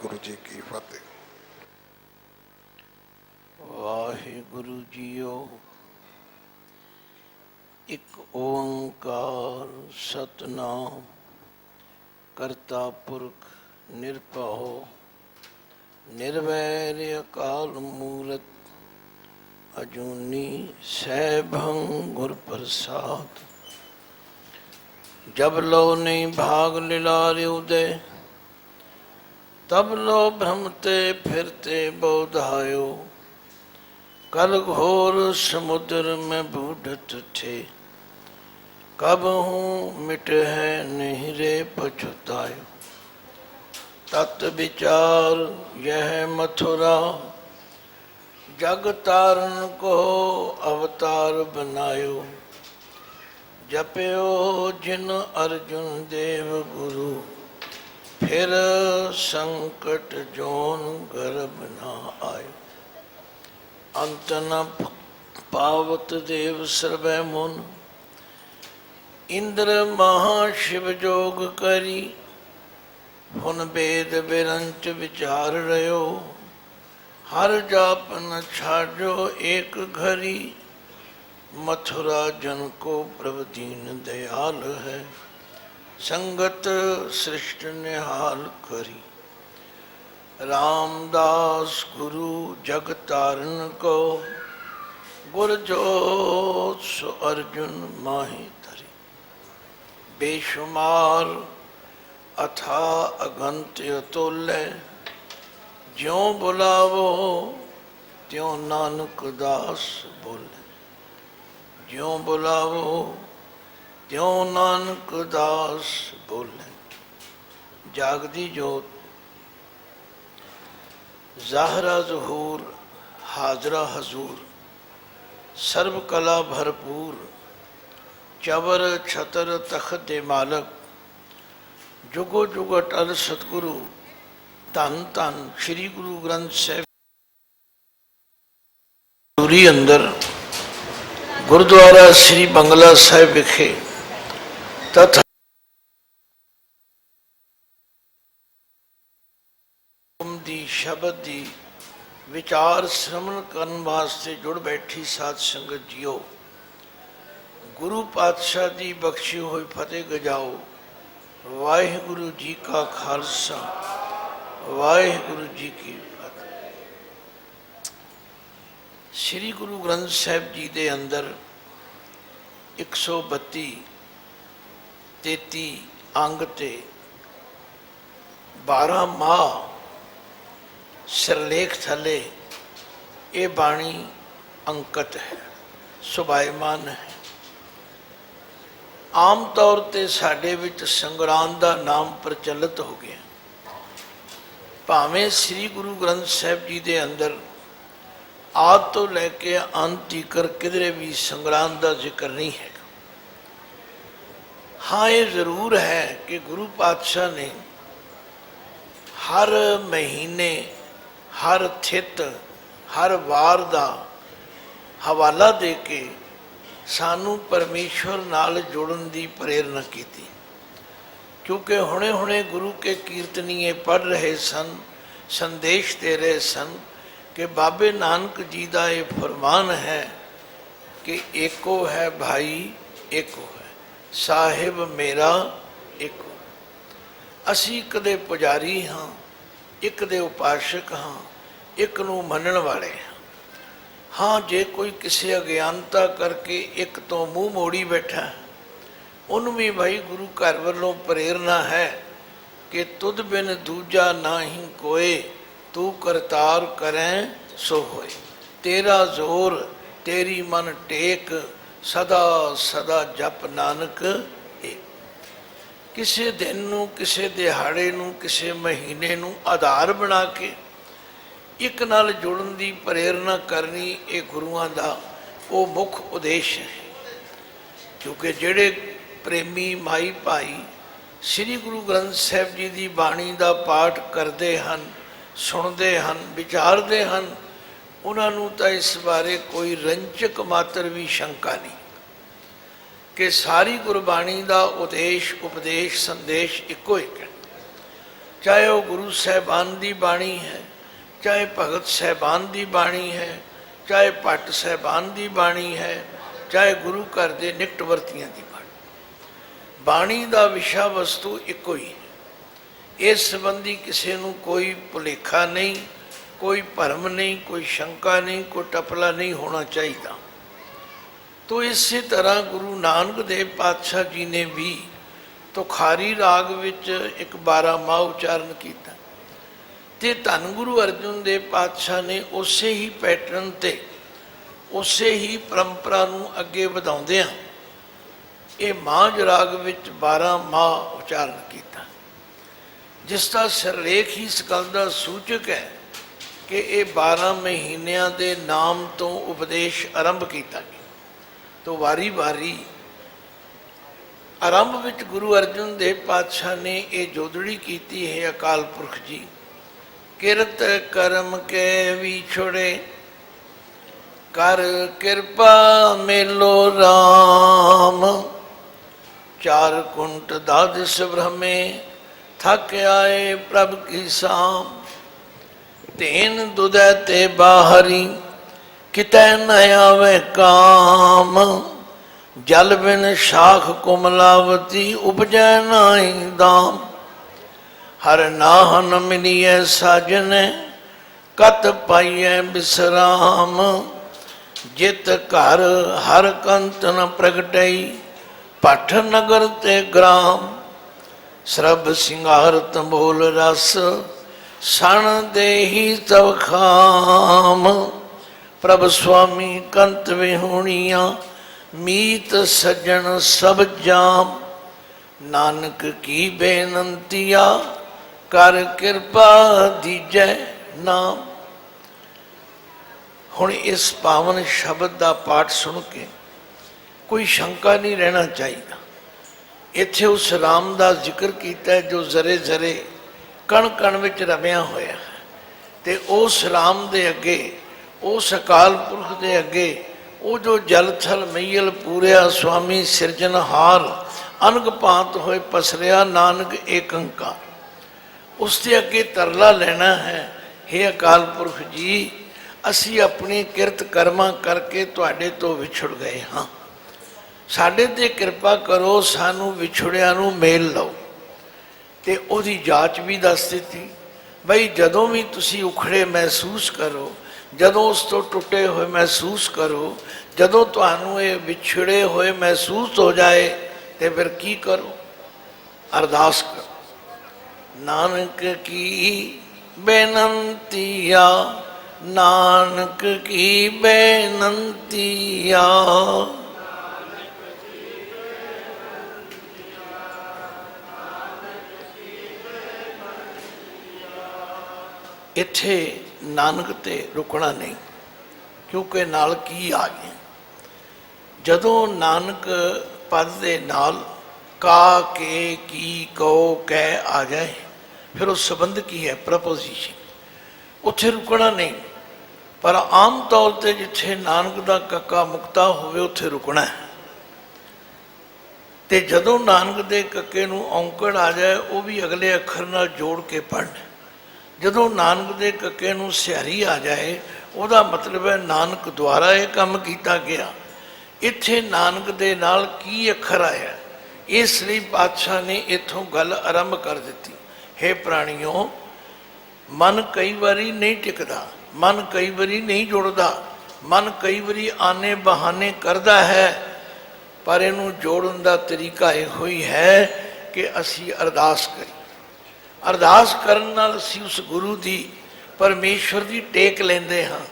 वाहिगुरु जी की फतेह। वाहिगुरु जीओ। एक ओंकार सतनाम करता पुरख निरभउ निर्वैर अकाल मूरत अजूनी सैभं गुर प्रसाद। जब लो नहीं भाग लिलारे उदय तब लो भ्रमते फिरते बोधायो। कल घोर समुद्र में बूढ़त थे कब हूँ मिट है नहीं रे पछुतायो। तत् विचार यह मथुरा जग तारण को अवतार बनायो। जप्यो जिन अर्जुन देव गुरु फिर संकट जोन गर्भ न आयो। अंत न पावत देव सर्वै मुन इंद्र महाशिव जोग करी। हुन वेद विरंच विचार रयो हर जाप न छाड़ो एक घड़ी। मथुरा जन को प्रभु दीन दयाल है संगत सृष्ट निहाल करी। रामदास गुरु जग तारण को गुर जोत सो अर्जुन माही धरी। बेशुमार अथा अगंत अतुल्य ज्यों बुलावो त्यों नानक दास बोले। ज्यों बुलावो त्यों नानक दास बोले। जागदी जोत ज़ाहरा ज़हूर हाजरा हजूर सर्व कला भरपूर चवर छतर तख्त दे मालक। जुगो जुग अटल सतगुरु धन धन श्री गुरु ग्रंथ साहिब दूरी अंदर गुरुद्वारा श्री बंगला साहिब विखे तथा दी शब्द दी विचार श्रवण करने वास्ते जुड़ बैठी साध संगत जियो। गुरु पातशाह दी बख्शी हुई फतेह गजाओ। वाहिगुरु जी का खालसा वाहिगुरु जी की फतेह। श्री गुरु ग्रंथ साहिब जी दे अंदर 132 33 अंग ते 12 माह सिरलेख थले ये बाणी अंकत है सुभायमान है। आम तौर ते साडे विच संगरांद दा नाम प्रचलित हो गया। भावें श्री गुरु ग्रंथ साहिब जी दे अंदर आद तो लैके अंत तीकर किधरे भी संगरांद का जिक्र नहीं है। हाँ ये जरूर है कि गुरु पातशाह ने हर महीने हर थित हर वार का हवाला दे के सानू परमेश्वर नाल जुड़न की प्रेरणा की थी। क्योंकि हुणे हुणे गुरु के कीर्तनीय पढ़ रहे सन संदेश दे रहे सन कि बाबे नानक जी का ये फरमान है कि एको है भाई एको है साहिब मेरा एको। असी कदे पुजारी हाँ एक दे उपासक हाँ एक नू मनण वाले हाँ। हाँ जे कोई किसी अज्ञानता करके एक तो मुँह मोड़ी बैठा है उन भी भाई गुरु घर वालों प्रेरणा है कि तुद बिन दूजा ना ही कोई तू करतार करें सो होए। तेरा जोर तेरी मन टेक सदा सदा जप नानक एक। किसी दिन नू किसी दिहाड़े नू किसी महीने नू आधार बना के एक नाल जुड़न की प्रेरणा करनी ये गुरुआं दा वो मुख उद्देश है। क्योंकि जेड़े प्रेमी माई भाई श्री गुरु ग्रंथ साहिब जी की बाणी का पाठ करते हैं सुनते हैं विचारते हैं उन्होंने तो इस बारे कोई रंचक मात्र भी शंका नहीं कि सारी गुरबाणी का उद्देश उपदेश संदेश इको एक है। चाहे वो गुरु साहिबान की बाणी है, चाहे भगत साहिबान की बाणी है, चाहे भट्ट साहिबान की बाणी है, चाहे गुरु घर के निकट वर्तियां की बाणी। बाणी का विषा वस्तु एको ही है। इस संबंधी किसी को कोई भुलेखा नहीं, कोई भरम नहीं, कोई शंका नहीं, कोई टपला नहीं होना चाहिए। तो इसी तरह गुरु नानक देव पातशाह जी ने भी तुखारी राग विच एक 12 माह उच्चारण किया। ते धन गुरु अर्जुन देव पातशाह ने उस ही पैटर्न ते उस ही परंपरा नूं अगे वधाउंदिआं ये मांझ राग विच 12 माह उच्चारण किया, जिसका सिरलेख ही इस गल का सूचक है कि ये 12 महीनों के नाम तो उपदेश आरंभ किया गया। तो वारी वारी आरंभ विच गुरु अर्जुन देव पातशाह ने ये जोदड़ी की है, अकाल पुरख जी किरत कर्म के विछोड़े कर कृपा मेलो राम, चार कुंट दादिस भ्रमे थक आए प्रभ की साम, तेन दुदै ते बाहरी कितै न आवे काम, जल बिन शाख कोमलावती उपजै नाई दाम, हर नाहन मिलिए साजन कत पाइए विश्राम, जित घर हर कंत न प्रगटई पठ नगर ते ग्राम, सरब सिंगार तंबोल रस सण देही तव खाम, प्रभ स्वामी कंत विहूणिया मीत सज्जन सब जाम, नानक की बेनंतिया कर कृपा दीजै नाम। हुण इस पावन शब्द का पाठ सुन के कोई शंका नहीं रहना चाहिए। इत्थे उस राम का जिक्र किया जो जरे जरे कण कण विच रमिया होया है, ते उस राम दे अगे उस अकाल पुरख दे अगे वो जो जल थल मईयल पूरिया स्वामी सिरजनहार अनग भांत होए पसरिया नानक एक अंकार, उसके अगे तरला लेना है, हे अकाल पुरख जी असी अपनी किरत कर्मा करके तुहाडे तो विछड़ गए हाँ, साडे ते कृपा करो, सानू विछुड़िया नू मेल लो। ते ओदी जाच भी दस दी बई जदों भी तुसी उखड़े महसूस करो, जदों उस तो टुटे हुए महसूस करो, जदों तुहानू ये विछड़े हुए महसूस हो जाए तो फिर की करो, अरदास करो, नानक की बेनंतिया, नानक की बेनंतिया। इत्थे नानक ते रुकना नहीं, क्योंकि नाल की आ गए। जदों नानक पद दे नाल का के की कहो कह आ जाए फिर उस संबंध की है प्रपोजिशन, उत्थे रुकना नहीं। पर आम तौर पर जिथे नानक का कक्का मुक्ता होवे उत्थे रुकना है। तो जदों नानक दे कक्के नूं औंकड़ आ जाए वो भी अगले अखर नाल जोड़ के पढ़ना। जदों नानक दे कक्के नूं सिहारी आ जाए वह मतलब है नानक द्वारा ये काम किया गया। इत्थे नानक दे नाल की अखर आया, इसलिए पातशाह ने इत्थों गल आरंभ कर दी। हे प्राणियों, मन कई बारी नहीं टिकता, मन कई बारी नहीं जुड़ता, मन कई बारी आने बहाने करता है, पर इनू जोड़न का तरीका यो ही है कि असी अरदास करिए। अरदास करन नाल असी उस गुरु की परमेश्वर की टेक लेंदे हाँ।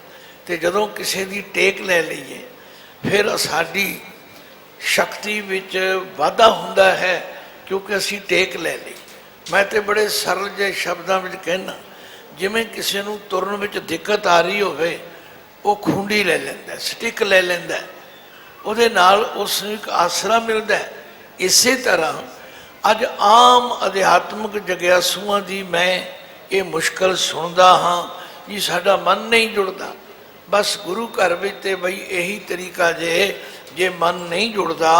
तो जदों किसी की टेक ले लीए फिर साडी शक्ति विच वाधा हुंदा है, क्योंकि असी टेक ले ली। मैं तो बड़े सरल जे शब्दों में कहना, जिमें किसी नूं तुरन विच दिक्कत आ रही होवे वो खुंडी ले लैंदा, स्टिक ले लैंदा, उहदे नाल उसनूं एक आसरा मिलता है। इसे तरह अज आम अध्यात्मक जग्यासूआं की मैं ये मुश्किल सुनता हाँ जी, साडा मन नहीं जुड़ता। बस गुरु घर विच ते बई यही तरीका जे मन नहीं जुड़ता,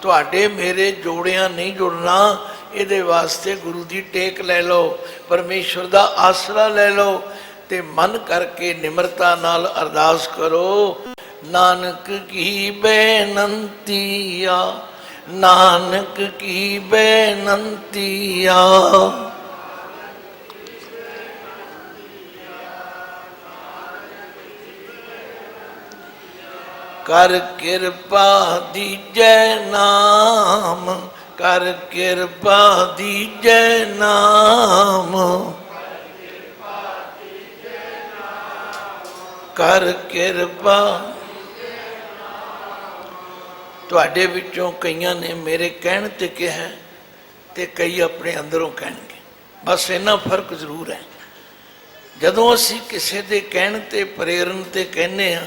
तुहाडे मेरे जोड़ियां नहीं जुड़ना, ਇਹਦੇ ਵਾਸਤੇ ਗੁਰੂ ਦੀ ਟੇਕ ਲੈ ਲਓ, ਪਰਮੇਸ਼ਵਰ ਦਾ ਆਸਰਾ ਲੈ ਲਓ ਤੇ ਮਨ ਕਰਕੇ ਨਿਮਰਤਾ ਨਾਲ ਅਰਦਾਸ ਕਰੋ। ਨਾਨਕ ਕੀ ਬੇਨੰਤੀ ਆ, ਨਾਨਕ ਕੀ ਬੇਨੰਤੀ ਆ। ਕਰ ਕਿਰਪਾ ਦੀਜੈ ਨਾਮ, ਕਰ ਕਿਰਪਾ ਦੀਜੈ ਨਾਮ, ਕਰ ਕਿਰਪਾ। ਤੁਹਾਡੇ ਵਿੱਚੋਂ ਕਈਆਂ ਨੇ ਮੇਰੇ ਕਹਿਣ ਤੇ ਕਿਹਾ ਤੇ ਕਈ ਆਪਣੇ ਅੰਦਰੋਂ ਕਹਿਣਗੇ। ਬਸ ਇੰਨਾ ਫਰਕ ਜ਼ਰੂਰ ਹੈ। ਜਦੋਂ ਅਸੀਂ ਕਿਸੇ ਦੇ ਕਹਿਣ ਤੇ ਪ੍ਰੇਰਨ ਤੇ ਕਹਿੰਦੇ ਹਾਂ,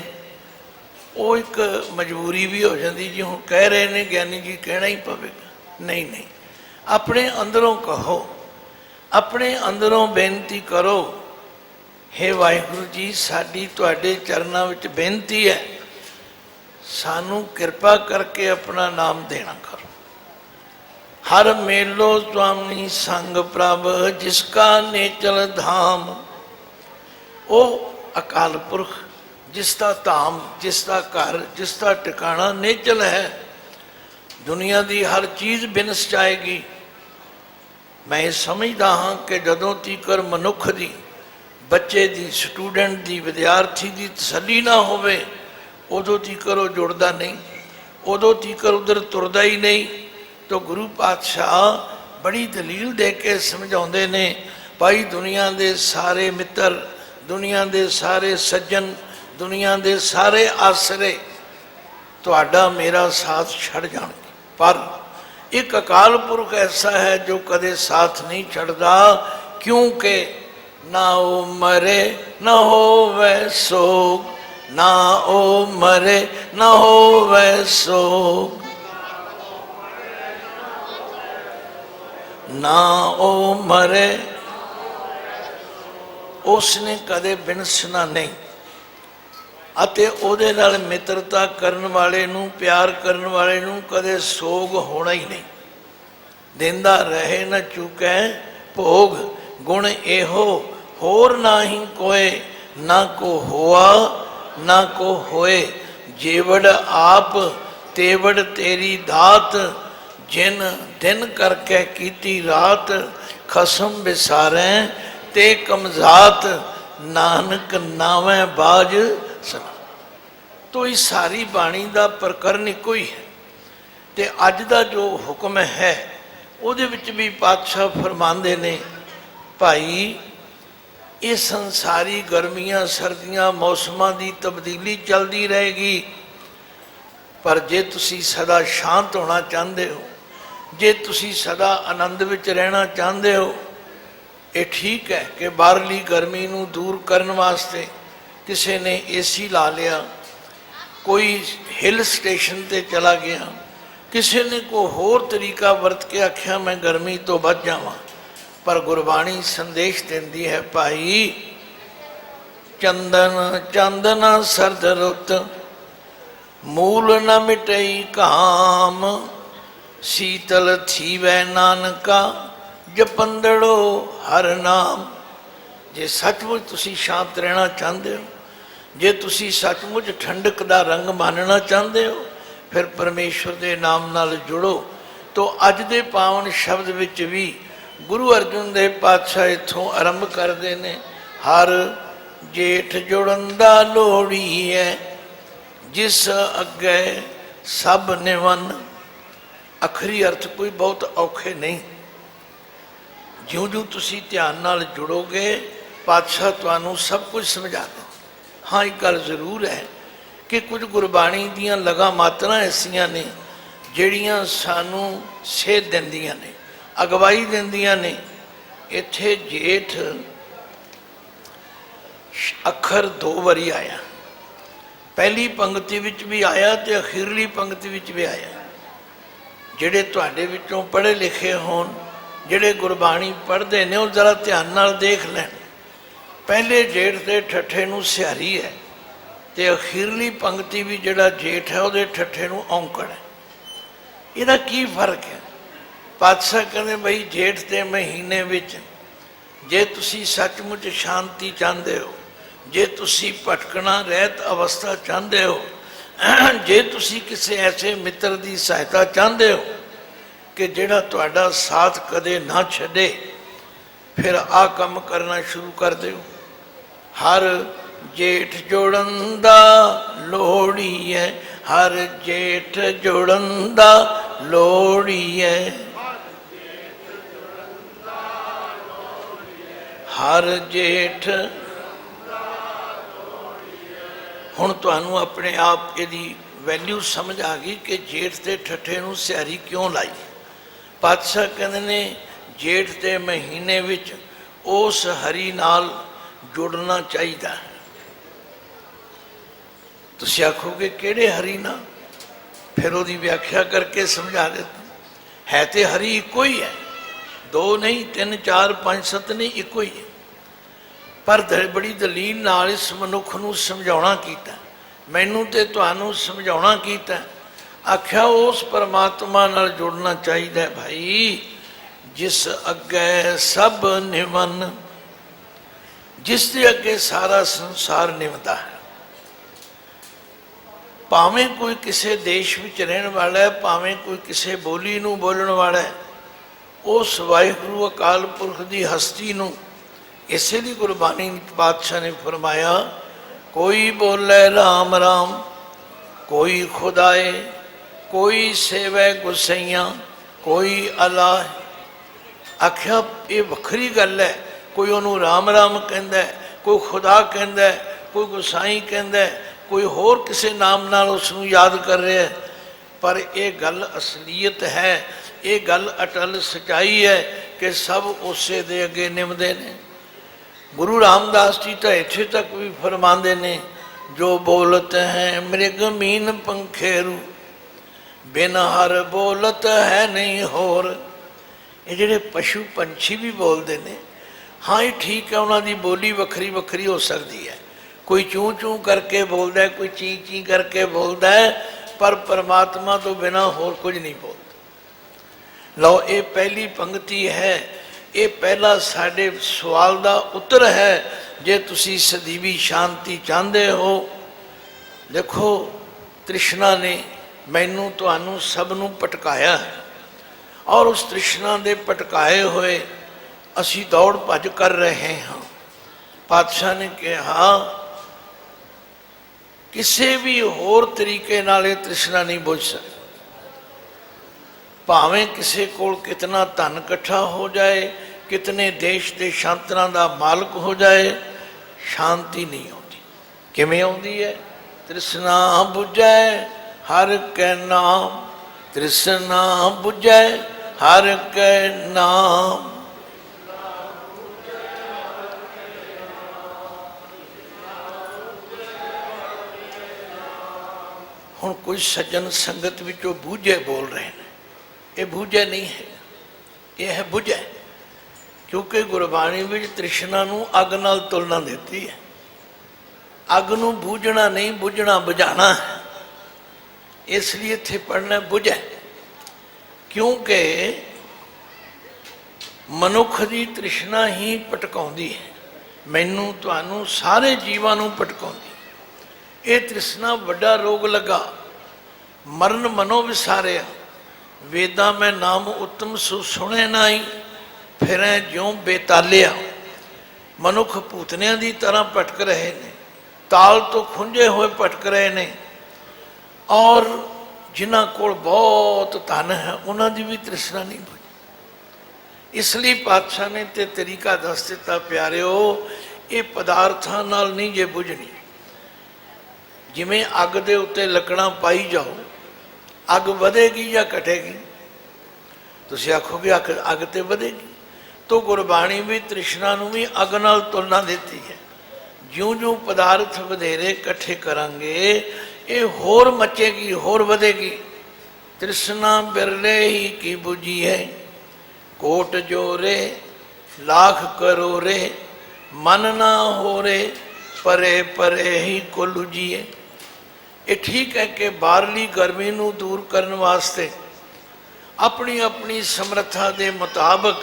ਉਹ ਇੱਕ ਮਜਬੂਰੀ ਵੀ ਹੋ ਜਾਂਦੀ, ਜੀ ਹੁਣ ਕਹਿ ਰਹੇ ਨੇ ਗਿਆਨੀ ਜੀ ਕਹਿਣਾ ਹੀ ਪਵੇਗਾ। ਨਹੀਂ ਨਹੀਂ, ਆਪਣੇ ਅੰਦਰੋਂ ਕਹੋ, ਆਪਣੇ ਅੰਦਰੋਂ ਬੇਨਤੀ ਕਰੋ, ਹੇ ਵਾਹਿਗੁਰੂ ਜੀ ਸਾਡੀ ਤੁਹਾਡੇ ਚਰਨਾਂ ਵਿੱਚ ਬੇਨਤੀ ਹੈ, ਸਾਨੂੰ ਕਿਰਪਾ ਕਰਕੇ ਆਪਣਾ ਨਾਮ ਦੇਣਾ ਕਰੋ। ਹਰ ਮੇਲੋ ਸੁਆਮੀ ਸੰਗ ਪ੍ਰਭ, ਜਿਸ ਕਾ ਨੇਚਲ ਧਾਮ। ਉਹ ਅਕਾਲ ਪੁਰਖ ਜਿਸ ਦਾ ਧਾਮ, ਜਿਸ ਦਾ ਘਰ, ਜਿਸ ਦਾ ਟਿਕਾਣਾ ਨੇਚਲ ਹੈ। ਦੁਨੀਆ ਦੀ ਹਰ ਚੀਜ਼ ਬਿਨਸ ਜਾਏਗੀ। ਮੈਂ ਇਹ ਸਮਝਦਾ ਹਾਂ ਕਿ ਜਦੋਂ ਤੀਕਰ ਮਨੁੱਖ ਦੀ, ਬੱਚੇ ਦੀ, ਸਟੂਡੈਂਟ ਦੀ, ਵਿਦਿਆਰਥੀ ਦੀ ਤਸੱਲੀ ਨਾ ਹੋਵੇ, ਉਦੋਂ ਤੀਕਰ ਉਹ ਜੁੜਦਾ ਨਹੀਂ, ਉਦੋਂ ਤੀਕਰ ਉਧਰ ਤੁਰਦਾ ਹੀ ਨਹੀਂ। ਤਾਂ ਗੁਰੂ ਪਾਤਸ਼ਾਹ ਬੜੀ ਦਲੀਲ ਦੇ ਕੇ ਸਮਝਾਉਂਦੇ ਨੇ, ਭਾਈ ਦੁਨੀਆ ਦੇ ਸਾਰੇ ਮਿੱਤਰ, ਦੁਨੀਆ ਦੇ ਸਾਰੇ ਸੱਜਣ, ਦੁਨੀਆ ਦੇ ਸਾਰੇ ਆਸਰੇ ਤੁਹਾਡਾ ਮੇਰਾ ਸਾਥ ਛੱਡ ਜਾਣਗੇ, ਪਰ ਇੱਕ ਅਕਾਲ ਪੁਰਖ ਐਸਾ ਹੈ ਜੋ ਕਦੇ ਸਾਥ ਨਹੀਂ ਛੱਡਦਾ। ਕਿਉਂਕਿ ਨਾ ਉਹ ਮਰੇ ਨਾ ਹੋਵੇ ਸੋਗ, ਨਾ ਉਹ ਮਰੇ ਨਾ ਹੋਵੇ ਸੋਗ, ਨਾ ਉਹ ਮਰੇ। ਉਸਨੇ ਕਦੇ ਬਿਨਸਣਾ ਨਹੀਂ ਅਤੇ ਉਹਦੇ ਨਾਲ ਮਿੱਤਰਤਾ ਕਰਨ ਵਾਲੇ ਨੂੰ, ਪਿਆਰ ਕਰਨ ਵਾਲੇ ਨੂੰ ਕਦੇ ਸੋਗ ਹੋਣਾ ਹੀ ਨਹੀਂ। ਦਿੰਦਾ ਰਹੇ ਨਾ ਚੁਕੈ ਭੋਗ, ਗੁਣ ਇਹੋ ਹੋਰ ਨਾਹੀਂ ਕੋਏ, ਨਾ ਕੋ ਹੋਆ ਨਾ ਕੋ ਹੋਏ। ਜੇਵੜ ਆਪ ਤੇਵੜ ਤੇਰੀ ਦਾਤ, ਜਿਨ ਦਿਨ ਕਰਕੇ ਕੀਤੀ ਰਾਤ। ਖਸਮ ਵਿਸਾਰੈ ਤੇ ਕਮਜ਼ਾਤ, ਨਾਨਕ ਨਾਵੇਂ ਬਾਜ ਸੁਣਾ। ਤੋ ਇਹ ਸਾਰੀ ਬਾਣੀ ਦਾ ਪ੍ਰਕਰਨ ਇੱਕੋ ਹੀ ਹੈ। ਤੇ ਅੱਜ ਦਾ ਜੋ ਹੁਕਮ ਹੈ ਉਹਦੇ ਵਿੱਚ ਵੀ ਪਾਤਸ਼ਾਹ ਫਰਮਾਉਂਦੇ ਨੇ, ਭਾਈ ਇਹ ਸੰਸਾਰੀ ਗਰਮੀਆਂ ਸਰਦੀਆਂ ਮੌਸਮਾਂ ਦੀ ਤਬਦੀਲੀ ਚੱਲਦੀ ਰਹੇਗੀ, ਪਰ ਜੇ ਤੁਸੀਂ ਸਦਾ ਸ਼ਾਂਤ ਹੋਣਾ ਚਾਹੁੰਦੇ ਹੋ, ਜੇ ਤੁਸੀਂ ਸਦਾ ਆਨੰਦ ਵਿੱਚ ਰਹਿਣਾ ਚਾਹੁੰਦੇ ਹੋ, ਇਹ ਠੀਕ ਹੈ ਕਿ ਬਾਹਰਲੀ ਗਰਮੀ ਨੂੰ ਦੂਰ ਕਰਨ ਵਾਸਤੇ ਕਿਸੇ ਨੇ ਏਸੀ ਲਾ ਲਿਆ, ਕੋਈ ਹਿੱਲ ਸਟੇਸ਼ਨ ਤੇ ਚਲਾ ਗਿਆ, ਕਿਸੇ ਨੇ ਕੋਈ ਹੋਰ ਤਰੀਕਾ ਵਰਤ ਕੇ ਆਖਿਆ ਮੈਂ ਗਰਮੀ ਤੋਂ ਬਚ ਜਾਵਾਂ। ਪਰ ਗੁਰਬਾਣੀ ਸੰਦੇਸ਼ ਦਿੰਦੀ ਹੈ, ਭਾਈ ਚੰਦਨ ਚਾਂਦਨਾ ਸਰਦ ਰੁੱਤ, ਮੂਲ ਨ ਮਿਟਈ ਕਾਮ। ਸੀਤਲ ਥੀਵੈ ਨਾਨਕਾ, ਜਪੰਦੜੋ ਹਰ ਨਾਮ। ਜੇ ਸੱਚਮੁੱਚ ਤੁਸੀਂ ਸ਼ਾਂਤ ਰਹਿਣਾ ਚਾਹੁੰਦੇ ਹੋ, ਜੇ ਤੁਸੀਂ ਸੱਚਮੁੱਚ ਠੰਡਕ ਦਾ ਰੰਗ ਮਾਨਣਾ ਚਾਹੁੰਦੇ ਹੋ, ਫਿਰ ਪਰਮੇਸ਼ਵਰ ਦੇ ਨਾਮ ਨਾਲ ਜੁੜੋ। ਤੋ ਅੱਜ ਦੇ ਪਾਵਨ ਸ਼ਬਦ ਵਿੱਚ ਵੀ ਗੁਰੂ ਅਰਜਨ ਦੇਵ ਪਾਤਸ਼ਾਹ ਇੱਥੋਂ ਆਰੰਭ ਕਰਦੇ ਨੇ, ਹਰ ਜੇਠ ਜੁੜਨ ਦਾ ਲੋੜੀ ਹੈ, ਜਿਸ ਅੱਗੇ ਸਭ ਨਿਵਨ। ਅਖਰੀ ਅਰਥ ਕੋਈ ਬਹੁਤ ਔਖੇ ਨਹੀਂ। ਜਿਉਂ ਜਿਉਂ ਤੁਸੀਂ ਧਿਆਨ ਨਾਲ ਜੁੜੋਗੇ, ਪਾਤਸ਼ਾਹ ਤੁਹਾਨੂੰ ਸਭ ਕੁਝ ਸਮਝਾ ਦੇ। ਹਾਂ, ਇੱਕ ਗੱਲ ਜ਼ਰੂਰ ਹੈ ਕਿ ਕੁਝ ਗੁਰਬਾਣੀ ਦੀਆਂ ਲਗਾ ਮਾਤਰਾਂ ਐਸੀਆਂ ਨੇ ਜਿਹੜੀਆਂ ਸਾਨੂੰ ਸੇਧ ਦਿੰਦੀਆਂ ਨੇ, ਅਗਵਾਈ ਦਿੰਦੀਆਂ ਨੇ। ਇੱਥੇ ਜੇਠ ਅੱਖਰ 2 ਵਾਰੀ ਆਇਆ, ਪਹਿਲੀ ਪੰਕਤੀ ਵਿੱਚ ਵੀ ਆਇਆ ਤੇ ਅਖੀਰਲੀ ਪੰਕਤੀ ਵਿੱਚ ਵੀ ਆਇਆ। ਜਿਹੜੇ ਤੁਹਾਡੇ ਵਿੱਚੋਂ ਪੜ੍ਹੇ ਲਿਖੇ ਹੋਣ, ਜਿਹੜੇ ਗੁਰਬਾਣੀ ਪੜ੍ਹਦੇ ਨੇ, ਉਹ ਜ਼ਰਾ ਧਿਆਨ ਨਾਲ ਦੇਖ ਲੈਣ। ਪਹਿਲੇ ਜੇਠ ਦੇ ਠੱਠੇ ਨੂੰ ਸਿਹਾਰੀ ਹੈ ਤੇ ਅਖੀਰਲੀ ਪੰਕਤੀ ਵੀ ਜਿਹੜਾ ਜੇਠ ਹੈ ਉਹਦੇ ਠੱਠੇ ਨੂੰ ਔਂਕੜ ਹੈ। ਇਹਦਾ ਕੀ ਫਰਕ ਹੈ? पातशाह कहते बई जेठ के महीने विच जे तुसी सचमुच शांति चाहते हो, जे तुसी भटकना रहत अवस्था चाहते हो, जे तुसी किसी ऐसे मित्र की सहायता चाहते हो कि जिहड़ा तुहाडा साथ कदे ना छड्डे, फिर आ काम करना शुरू कर दो। हर जेठ जोड़न दा लोड़ी है, हर जेठ जोड़न दा लोड़ी है, हर जेठ। हुण तुहानू अपने आप इहदी वैल्यू समझ आ गई कि जेठ के ठट्ठे नूं सियारी क्यों लाई। पातशाह कहंदे ने जेठ के महीने विच उस हरी नाल जुड़ना चाहिए है। तुसीं आखोगे किहड़े हरी नाल, फिर उसकी व्याख्या करके समझा देता। है तो हरी इको ही है, दो नहीं, 3 4 5 7 नहीं, इको ही है, पर बड़ी दलील नाल इस मनुख नूं समझाउणा कीता, मैनू ते तुहानू समझाउणा कीता। आख्या उस परमात्मा नाल जुड़ना चाहिए भाई जिस अगे सब निवन, जिसके अगे सारा संसार निवता है। भावें कोई किसी देश में रहने वाला है, भावें कोई किसी बोली नूं बोलण वाला है, उस वाहिगुरू अकाल पुरख की हस्ती नूं इसे दी गुरबाणी पातशाह ने फरमाया, कोई बोले राम राम, कोई खुदाए, कोई सेवै गुसैया, कोई अल्लाह। आख्या ये वखरी गल है, कोई उन्होंने राम राम कहता है, कोई खुदा कहता है, कोई गुसाई कहता है, कोई होर किसी नाम नाल उसनूं याद कर रहा है, पर यह गल असलीयत है, ये गल अटल सच्चाई है कि सब उसे दे अगे निमदे ने। गुरु रामदास जी तो इत्थे तक भी फरमाते ने, जो बोलत हैं मृग मीन पंखेरू, बिन हर बोलत है नहीं होर। ये जिहड़े पशु पंछी भी बोलते हैं, हाँ ये ठीक है, उन्होंने बोली वखरी वखरी हो सकती है, कोई चूँ चूँ करके बोलता है, कोई ची ची करके बोलता है, पर परमात्मा तो बिना होर कुछ नहीं बोलता। लो ये पहली पंक्ति है, ये पहला साडे सवाल का उत्तर है। जे तुसी सदीवी शांति चाहते हो, देखो तृष्णा ने मैनू तुहानू सबनू भटकाया है, और उस तृष्णा के भटकाए हुए असी दौड़ भज कर रहे हैं। पातशाह ने कहा किसी भी होर तरीके नाल ये तृष्णा नहीं बुझ सकती। भावें किसी कोल कितना धन इकट्ठा हो जाए, कितने देश के शांतना का मालक हो जाए, शांति नहीं आती। किवें आउंदी है? तृष्णा बुझै हर कै नाम, तृष्णा बुझै हर कै नाम। हुण कोई सज्जन संगत विचों बूझे बोल रहे हैं, ये बूझे नहीं है, ये है बुझे। क्योंकि गुरबाणी में तृष्णा नूं अग नाल तुलना देती है। अग नूं बूझना नहीं, बुझना बुझाना है, इसलिए इत्थे पढ़ना बुझे। क्योंकि मनुख की तृष्णा ही भटकाउंदी है, मैनू तुहानू सारे जीवां नूं भटकाउंदी। ये तृष्णा वड्डा रोग लगा, मरण मनो विसारिया, वेदा में नाम उत्तम सु सुने नाई, फिर ज्यों बेतालिया। मनुख भूतनिया की तरह भटक रहे हैं, ताल तो खुंजे हुए भटक रहे हैं, और जिन्हां कोल बहुत धन है उन्होंने भी तृष्णा नहीं बुझी। इसलिए पातशाह ने ते तरीका दस दिता, प्यारिओ ये पदार्थां नाल नहीं जे बुझनी। जिमें अग दे उत्ते लकड़ा पाई जाओ, अग वधेगी या घटेगी? तुसीं आखोगे अग तो वधेगी। तो गुरबाणी भी तृष्णा नूं भी अग नाल तुलना देती है। ज्यों ज्यों पदार्थ वधेरे इकट्ठे करांगे, ये होर मचेगी, होर वधेगी। तृष्णा बिरले ही की बुझी है, कोट जोरे लाख करोरे, मन ना हो रे परे परे ही कोलुजिए। ये ठीक है कि बाहरली गर्मी नूं दूर करने वास्ते अपनी अपनी समर्था के मुताबिक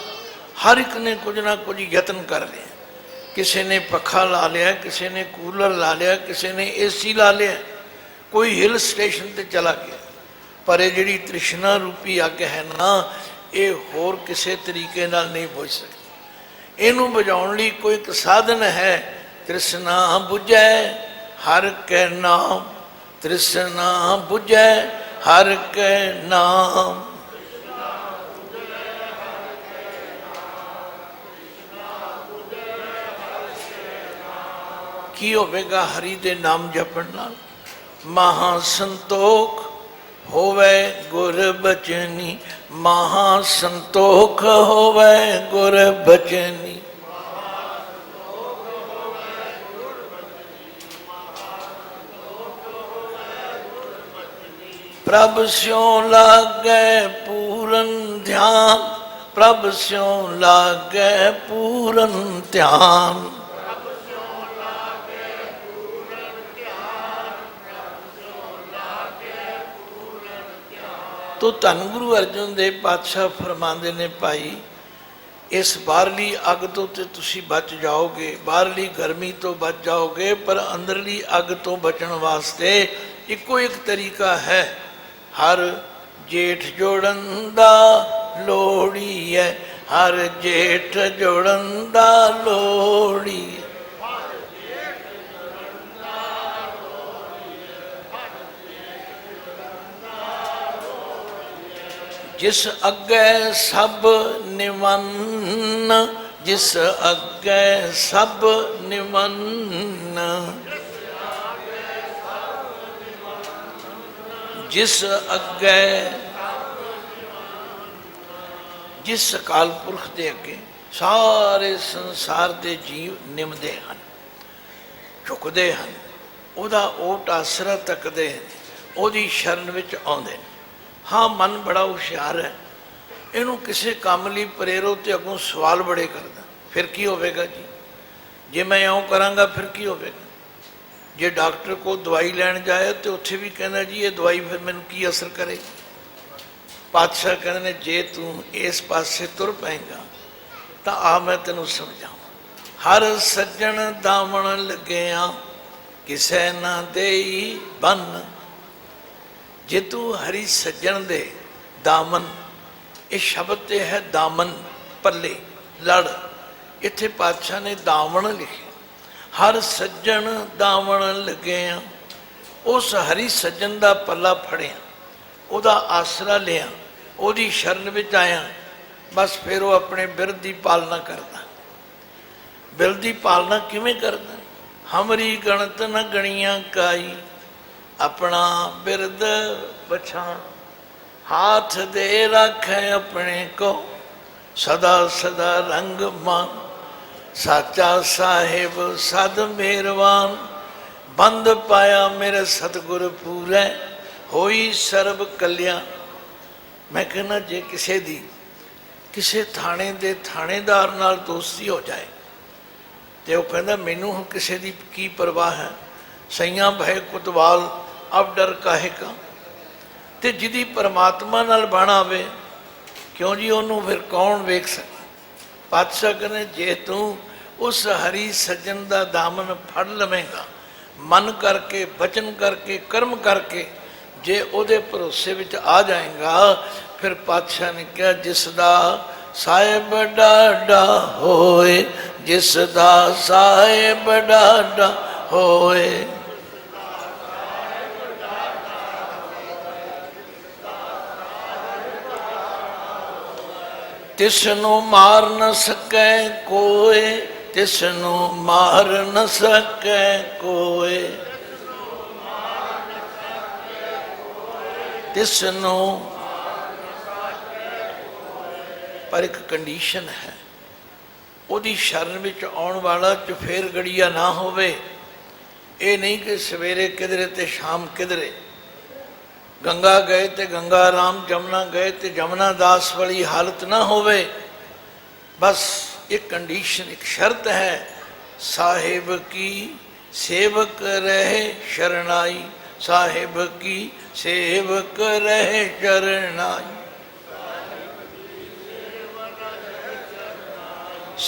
हर एक ने कुछ ना कुछ यतन कर लिया। किसी ने पखा ला लिया, किसी ने कूलर ला लिया, किसी ने AC ला लिया, कोई हिल स्टेशन पर चला गया। पर ये जी तृष्णा रूपी अग है ना, ये होर किसी तरीके नाल नहीं बुझ सकती। इनू बुझाउण लई कोई एक साधन है, तृष्णा बुझै हर के नाम, तृष्णा बुझै हर के नाम। की होवेगा हरि दे नाम जपण नाल? महासंतोख होवे गुर बचनी, महासंतोख होवे गुर बचनी। प्रभ स्यों लागे पूरन ध्यान, प्रभ स्यों लागे पूरन ध्यान। तो धन गुरु अर्जन देव पातशाह फरमाते ने, भाई इस बाहरली अग तो तुसी बच जाओगे, बाहरली गर्मी तो बच जाओगे, पर अंदरली अग तो बचन वास्ते इको एक तरीका है, हर जेठ जोड़न दा लोड़ी है, हर जेठ जोड़न दा लोड़ी है। जिस अग्गै सब निमन, जिस अग्गै सब निमन, जिस अग्गै, जिस अकाल पुरख दे अगे सारे संसार के जीव निमदे हैं, झुकते हैं, उहदा ओट आसरा तकते हैं, उहदी शरण विच आउंदे ने। हाँ, मन बड़ा हुशियार है, इनू किसी काम लई प्रेरो तो अगों सवाल बड़े करदा, फिर की होवेगा जी, जे मैं इउं करांगा फिर की होवेगा। जे डॉक्टर को दवाई लैण जाए तो उत्थे भी कहना जी ये दवाई फिर मैनूं की असर करेगी। पातशाह कहते ने जे तू इस पासे तुर पेगा तो आ मैं तेनों समझावां। हर सज्जण दामन लग्गिया किसै ना देई बन। जे तू हरी सज्जन दे दामन, ये शब्द तो है दामन, पल्ले लड़, इत्थे पातशाह ने दामन लिखे। हर सज्जन दामन लग्गिया, उस हरी सज्जन का पल्ला फड़िया, उहदा आसरा लिया, उहदी शरण विच आया, बस फिर वो अपने बिरध की पालना करता। बिरध की पालना किवें करदा? हमरी गणत न गणिया काई, अपना बिरद बछान, हाथ दे रखे अपने को, सदा सदा रंग मान। साचा साहिब सद मेहरबान, बंद पाया मेरे सतगुर पूरे, होई सर्ब कल्याण। मैं कहना जे किसी दी किसी थाने दे थानेदार नाल दोस्ती हो जाए तो वह कहता मैनू किसी की की परवाह है, सैया भय कुतवाल अब डर काहे का। तो जिदी परमात्मा नाल बण आवे, क्यों जी उन्होंने फिर कौन वेख सके। पातशाह कहने जे तू उस हरी सज्जन का दामन फड़ लवेगा, मन करके बचन करके कर्म करके जे उहदे भरोसे विच आ जाएगा, फिर पातशाह ने कहा जिसदा साहिब डाडा होए, जिसदा साहिब डाडा होए। तिसनू मार न सके कोई, तिसनू मार न सके कोई, तिसनू। पर एक कंडीशन है, उहदी शरण विच आउण वाला चुफेर गड़िया ना होवे। ये नहीं कि सवेरे किधरे ते शाम किधरे, गंगा गए तो गंगा राम, जमुना गए तो जमुना दास वाली हालत ना होवे। बस एक कंडीशन, एक शर्त है, साहिब की सेवक रहे शरणाई, साहिब की सेवक रहे शरणाई।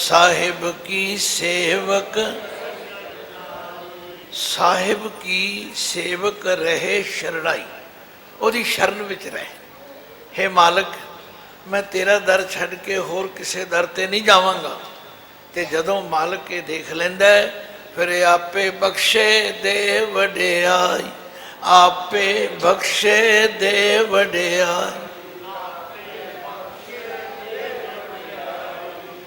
साहिब की सेवक, साहिब की सेवक रहे शरणाई, ਉਹਦੀ शरण ਵਿੱਚ रहे। हे मालिक मैं तेरा दर छड़ के होर किसे दर ते नहीं जावांगा। ते जदों मालिक ये देख लैंदा है फिर आपे बख्शे दे वडियाई, आपे बख्शे दे वडियाई,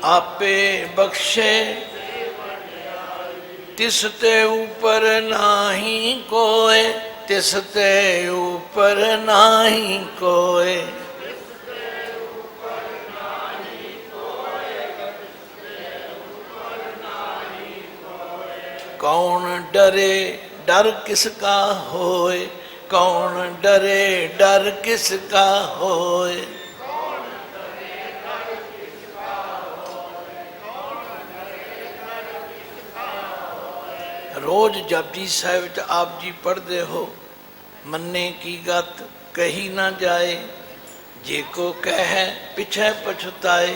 आपे बख्शे तिसते ऊपर नाही कोय, तिसते ऊपर नाही कोय। कौन डरे डर किसका होए, कौन डरे डर किसका होए। रोज जपजी साहिब आप जी पढ़ते हो, मन्ने की गत कही ना जाए, जे को कह पिछे पछताए।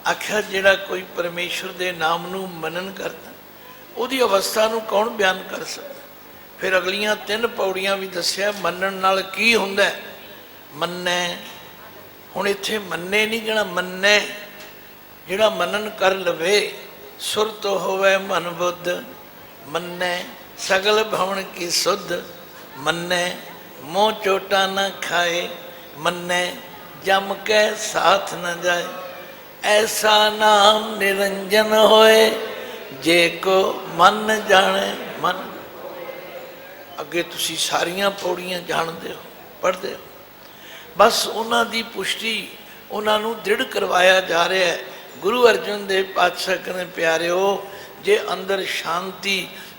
आख्या जिहड़ा कोई परमेश्वर दे नाम नू मनन करता ਉਹਦੀ ਅਵਸਥਾ ਨੂੰ ਕੌਣ ਬਿਆਨ ਕਰ ਸਕਦਾ। ਫਿਰ ਅਗਲੀਆਂ 3 ਪੌੜੀਆਂ ਵੀ ਦੱਸਿਆ ਮੰਨਣ ਨਾਲ ਕੀ ਹੁੰਦਾ। ਮੰਨੈ, ਹੁਣ ਇੱਥੇ ਮੰਨੇ ਨਹੀਂ ਕਹਿਣਾ, ਮੰਨੈ ਜਿਹੜਾ ਮੰਨਣ ਕਰ ਲਵੇ, ਸੁਰਤ ਹੋਵੇ ਮਨ ਬੁੱਧ। ਮੰਨੈ ਸਗਲ ਭਵਨ ਕੀ ਸੁਧ, ਮੰਨੈ ਮੋਹ ਚੋਟਾ ਨਾ ਖਾਏ, ਮੰਨੈ ਜਮ ਕੇ ਸਾਥ ਨਾ ਜਾਏ। ਐਸਾ ਨਾਮ ਨਿਰੰਜਨ ਹੋਏ, जे को मन जाने मन। अगे तुसी सारियां पौड़ियां जानते हो, पढ़ते हो, बस उन्हां दी पुष्टि उन्हां नूं दृढ़ करवाया जा रहा है। गुरु अर्जन देव पातशाह कहने प्यारे हो, जे अंदर शांति,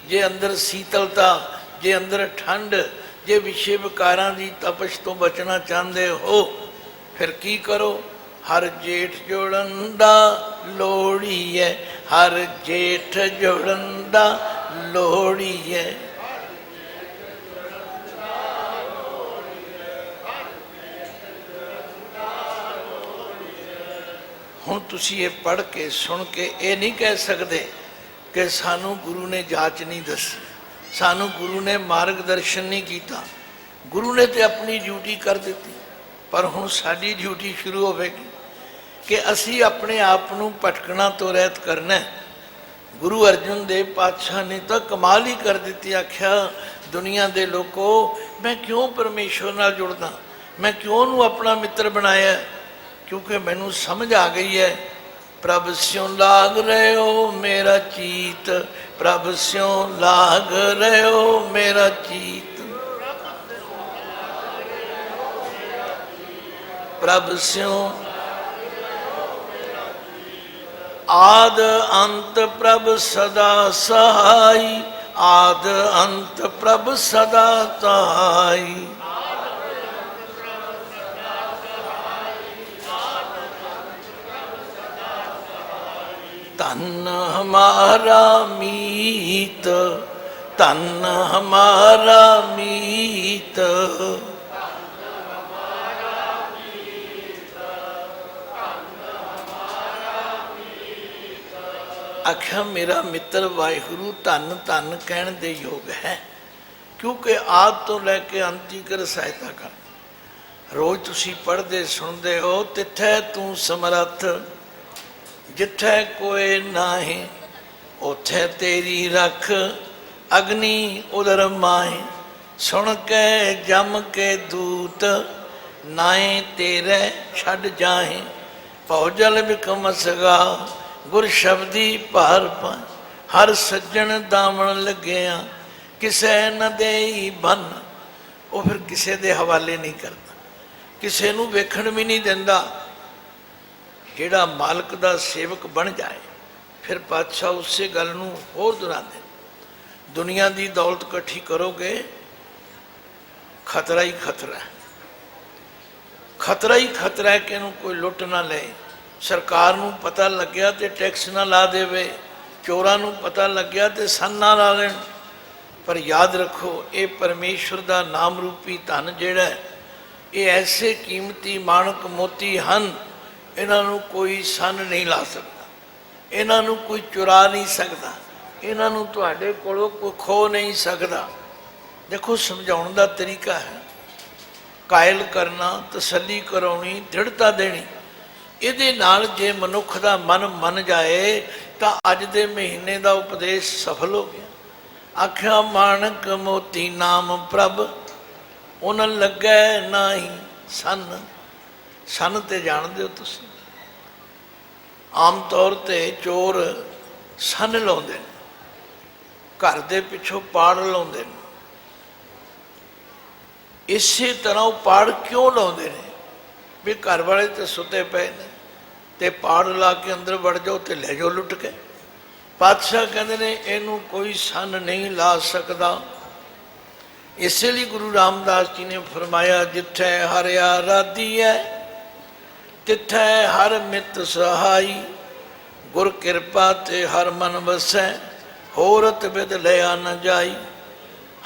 जे अंदर शीतलता, जे अंदर ठंड, जे विषय विकारां दी तपश तो बचना चाहते हो फिर की करो। हर जेठ जोड़न दा लोड़ी है, हर जेठ जोड़न दा लोड़ी है। हुण तुसी ये पढ़ के सुन के ये नहीं कह सकते कि सानू गुरु ने जाच नहीं दसी, सानू गुरु ने मार्गदर्शन नहीं किया। गुरु ने तो अपनी ड्यूटी कर दी, पर हुण साडी ड्यूटी शुरू होगी कि असी अपने आप नूं भटकना तो रहत करना। गुरु अर्जन देव पातशाह ने तो कमाल ही कर दी। आख्या दुनिया के लोगों, मैं क्यों परमेश्वर नाल जुड़दा, मैं क्यों नूं अपना मित्र बनाया, क्योंकि मैनू समझ आ गई है प्रभ स्यों लाग रहे हो मेरा चीत, प्रभ स्यों लाग रहे हो मेरा चीत, प्रभ स्यों आद अंत प्रभ सदा सहाई, आद अंत प्रभ सदा सहाई। तन हमारा मीत, तन हमारा मीत, आख्या मेरा मित्र वाहिगुरु धन धन कहने दे योग है, क्योंकि आद तो लैके अंत कर सहायता कर। रोज तुसी पढ़ते सुनते हो, तिथै तू समर्थ जिथे कोई नाहे, उथे तेरी रख अग्नि उदर माहे। सुन के जम के दूत नाए तेरे छड़ जाहे, भौजल बिकम सगा गुर शब्दी भार पाए। हर सज्जन दामन लग्या किसे न दे बन, वो फिर किसे दे हवाले नहीं करता, किसे नू वेखण भी नहीं देंदा। जिहड़ा मालक दा सेवक बन जाए फिर पातशाह उसे गल नूं होर दोहरांदे, दुनिया की दौलत इकट्ठी करोगे खतरा ही खतरा है, खतरा ही खतरा है कि इहनूं कोई लुट ना ले। सरकार नूं पता लग गया तो टैक्स ना ला देवे, चोरां नूं पता लग गया तो सन ना ला लेण। पर याद रखो ये परमेश्वर का नाम रूपी धन जिहड़ा ये ऐसे कीमती माणक मोती हैं, इन्हां नूं कोई सन नहीं ला सकता। ਇਹਨਾਂ ਨੂੰ ਕੋਈ ਚੁਰਾ ਨਹੀਂ ਸਕਦਾ, ਇਹਨਾਂ ਨੂੰ ਤੁਹਾਡੇ ਕੋਲੋਂ ਕੋਈ ਖੋ ਨਹੀਂ ਸਕਦਾ। ਦੇਖੋ ਸਮਝਾਉਣ ਦਾ ਤਰੀਕਾ ਹੈ, ਕਾਇਲ ਕਰਨਾ, ਤਸੱਲੀ ਕਰਾਉਣੀ, ਦ੍ਰਿੜਤਾ ਦੇਣੀ। ਇਹਦੇ ਨਾਲ ਜੇ ਮਨੁੱਖ ਦਾ ਮਨ ਮੰਨ ਜਾਏ ਤਾਂ ਅੱਜ ਦੇ ਮਹੀਨੇ ਦਾ ਉਪਦੇਸ਼ ਸਫਲ ਹੋ ਗਿਆ। ਆਖਿਆ ਮਾਣਕ ਮੋਤੀ ਨਾਮ ਪ੍ਰਭ, ਉਹਨਾਂ ਲੱਗੈ ਨਾਹੀ ਸੰਨ। ਸੰਨ ਤੇ ਜਾਣਦੇ ਹੋ ਤੁਸੀਂ, ਆਮ ਤੌਰ ਤੇ ਚੋਰ ਸੰਨ ਲਾਉਂਦੇ ਨੇ, ਘਰ ਦੇ ਪਿੱਛੋਂ ਪਾੜ ਲਾਉਂਦੇ ਨੇ। ਇਸੇ ਤਰ੍ਹਾਂ ਉਹ ਪਾੜ ਕਿਉਂ ਲਾਉਂਦੇ ਨੇ? ਵੀ ਘਰ ਵਾਲੇ ਤੇ ਸੁੱਤੇ ਪਏ ਨੇ ਤੇ ਪਾੜ ਲਾ ਕੇ ਅੰਦਰ ਵੜ ਜਾਓ ਤੇ ਲੈ ਜਾਓ ਲੁੱਟ ਕੇ। ਪਾਤਸ਼ਾਹ ਕਹਿੰਦੇ ਨੇ ਇਹਨੂੰ ਕੋਈ ਸੰਨ ਨਹੀਂ ਲਾ ਸਕਦਾ। ਇਸੇ ਲਈ ਗੁਰੂ ਰਾਮਦਾਸ ਜੀ ਨੇ ਫਰਮਾਇਆ, ਜਿੱਥੇ ਹਰਿ ਆਰਾਧੀ ਹੈ ਤਿੱਥੈ ਹਰ ਮਿੱਤ ਸਹਾਈ, ਗੁਰ ਕਿਰਪਾ ਤੇ ਹਰ ਮਨ ਵਸੈ, ਹੋਰਤ ਬਿਦ ਲਿਆ ਨ ਜਾਈ।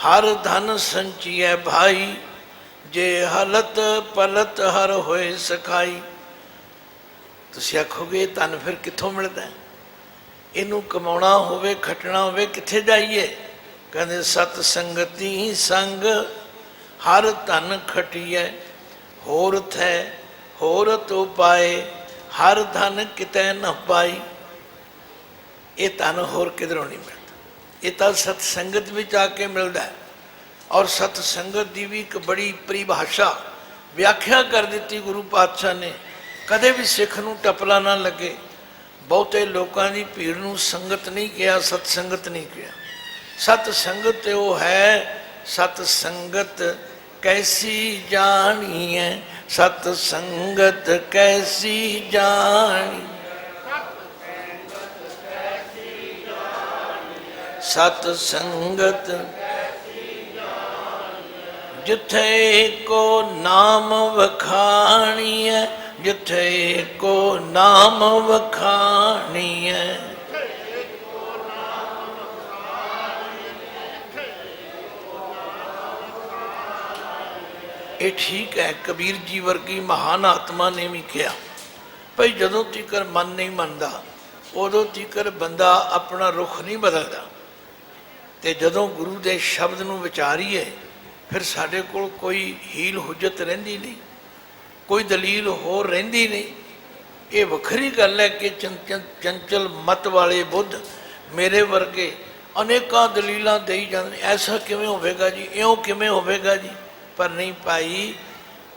ਹਰ ਧਨ ਸੰਚੀਐ ਭਾਈ, ਜੇ ਹਲਤ ਪਲਤ ਹਰ ਹੋਏ ਸਖਾਈ। ਤੁਸੀਂ ਆਖੋਗੇ ਧਨ ਫਿਰ ਕਿੱਥੋਂ ਮਿਲਦਾ? ਇਹਨੂੰ ਕਮਾਉਣਾ ਹੋਵੇ, ਖੱਟਣਾ ਹੋਵੇ, ਕਿੱਥੇ ਜਾਈਏ? ਕਹਿੰਦੇ ਸਤ ਸੰਗਤੀ ਸੰਗ ਹਰ ਧਨ ਖਟੀਐ, ਹੋਰਥ ਹੈ ਹੋਰਤ ਉਪਾਏ, ਹਰ ਧਨ ਕਿਤੈ ਨ ਪਾਈ। ਇਹ ਧਨ ਹੋਰ ਕਿਧਰੋਂ ਨਹੀਂ ਮਿਲਦਾ, ਇਹ ਤਾਂ ਸਤ ਸੰਗਤ ਵਿੱਚ ਆ ਕੇ ਮਿਲਦਾ ਹੈ। ਔਰ ਸਤ ਸੰਗਤ ਦੀ ਵੀ ਇੱਕ ਬੜੀ ਪਰਿਭਾਸ਼ਾ ਵਿਆਖਿਆ ਕਰ ਦਿੱਤੀ ਗੁਰੂ ਪਾਤਸ਼ਾਹ ਨੇ। ਕਦੇ ਵੀ ਸਿੱਖ ਨੂੰ ਟਪਲਾ ਨਾ ਲੱਗੇ। ਬਹੁਤੇ ਲੋਕਾਂ ਦੀ ਭੀੜ ਨੂੰ ਸੰਗਤ ਨਹੀਂ ਕਿਹਾ, ਸਤ ਸੰਗਤ ਨਹੀਂ ਕਿਹਾ। ਸਤ ਸੰਗਤ ਉਹ ਹੈ, ਸਤ ਸੰਗਤ ਕੈਸੀ ਜਾਣੀ ਹੈ, ਸਤ ਸੰਗਤ ਕੈਸੀ ਜਾਣੀ, ਸਤ ਸੰਗਤ ਜਿੱਥੇ ਕੋ ਨਾਮ ਵਖਾਣੀ ਹੈ, ਜਿੱਥੇ ਕੋ ਨਾਮ ਵਖਾਣੀ ਹੈ। ਇਹ ਠੀਕ ਹੈ, ਕਬੀਰ ਜੀ ਵਰਗੀ ਮਹਾਨ ਆਤਮਾ ਨੇ ਵੀ ਕਿਹਾ ਭਾਈ ਜਦੋਂ ਤੀਕਰ ਮਨ ਨਹੀਂ ਮੰਨਦਾ ਉਦੋਂ ਤੀਕਰ ਬੰਦਾ ਆਪਣਾ ਰੁਖ ਨਹੀਂ ਬਦਲਦਾ। ਤੇ ਜਦੋਂ ਗੁਰੂ ਦੇ ਸ਼ਬਦ ਨੂੰ ਵਿਚਾਰੀਏ ਫਿਰ ਸਾਡੇ ਕੋਲ ਕੋਈ ਹੀਲ ਹੁਜਤ ਰਹਿੰਦੀ ਨਹੀਂ, ਕੋਈ ਦਲੀਲ ਹੋਰ ਰਹਿੰਦੀ ਨਹੀਂ। ਇਹ ਵੱਖਰੀ ਗੱਲ ਹੈ ਕਿ ਚੰਚਲ ਮਤ ਵਾਲੇ ਬੁੱਧ ਮੇਰੇ ਵਰਗੇ ਅਨੇਕਾਂ ਦਲੀਲਾਂ ਦੇਈ ਜਾਂਦੇ ਨੇ, ਐਸਾ ਕਿਵੇਂ ਹੋਵੇਗਾ ਜੀ, ਇਉਂ ਕਿਵੇਂ ਹੋਵੇਗਾ ਜੀ। ਪਰ ਨਹੀਂ ਭਾਈ,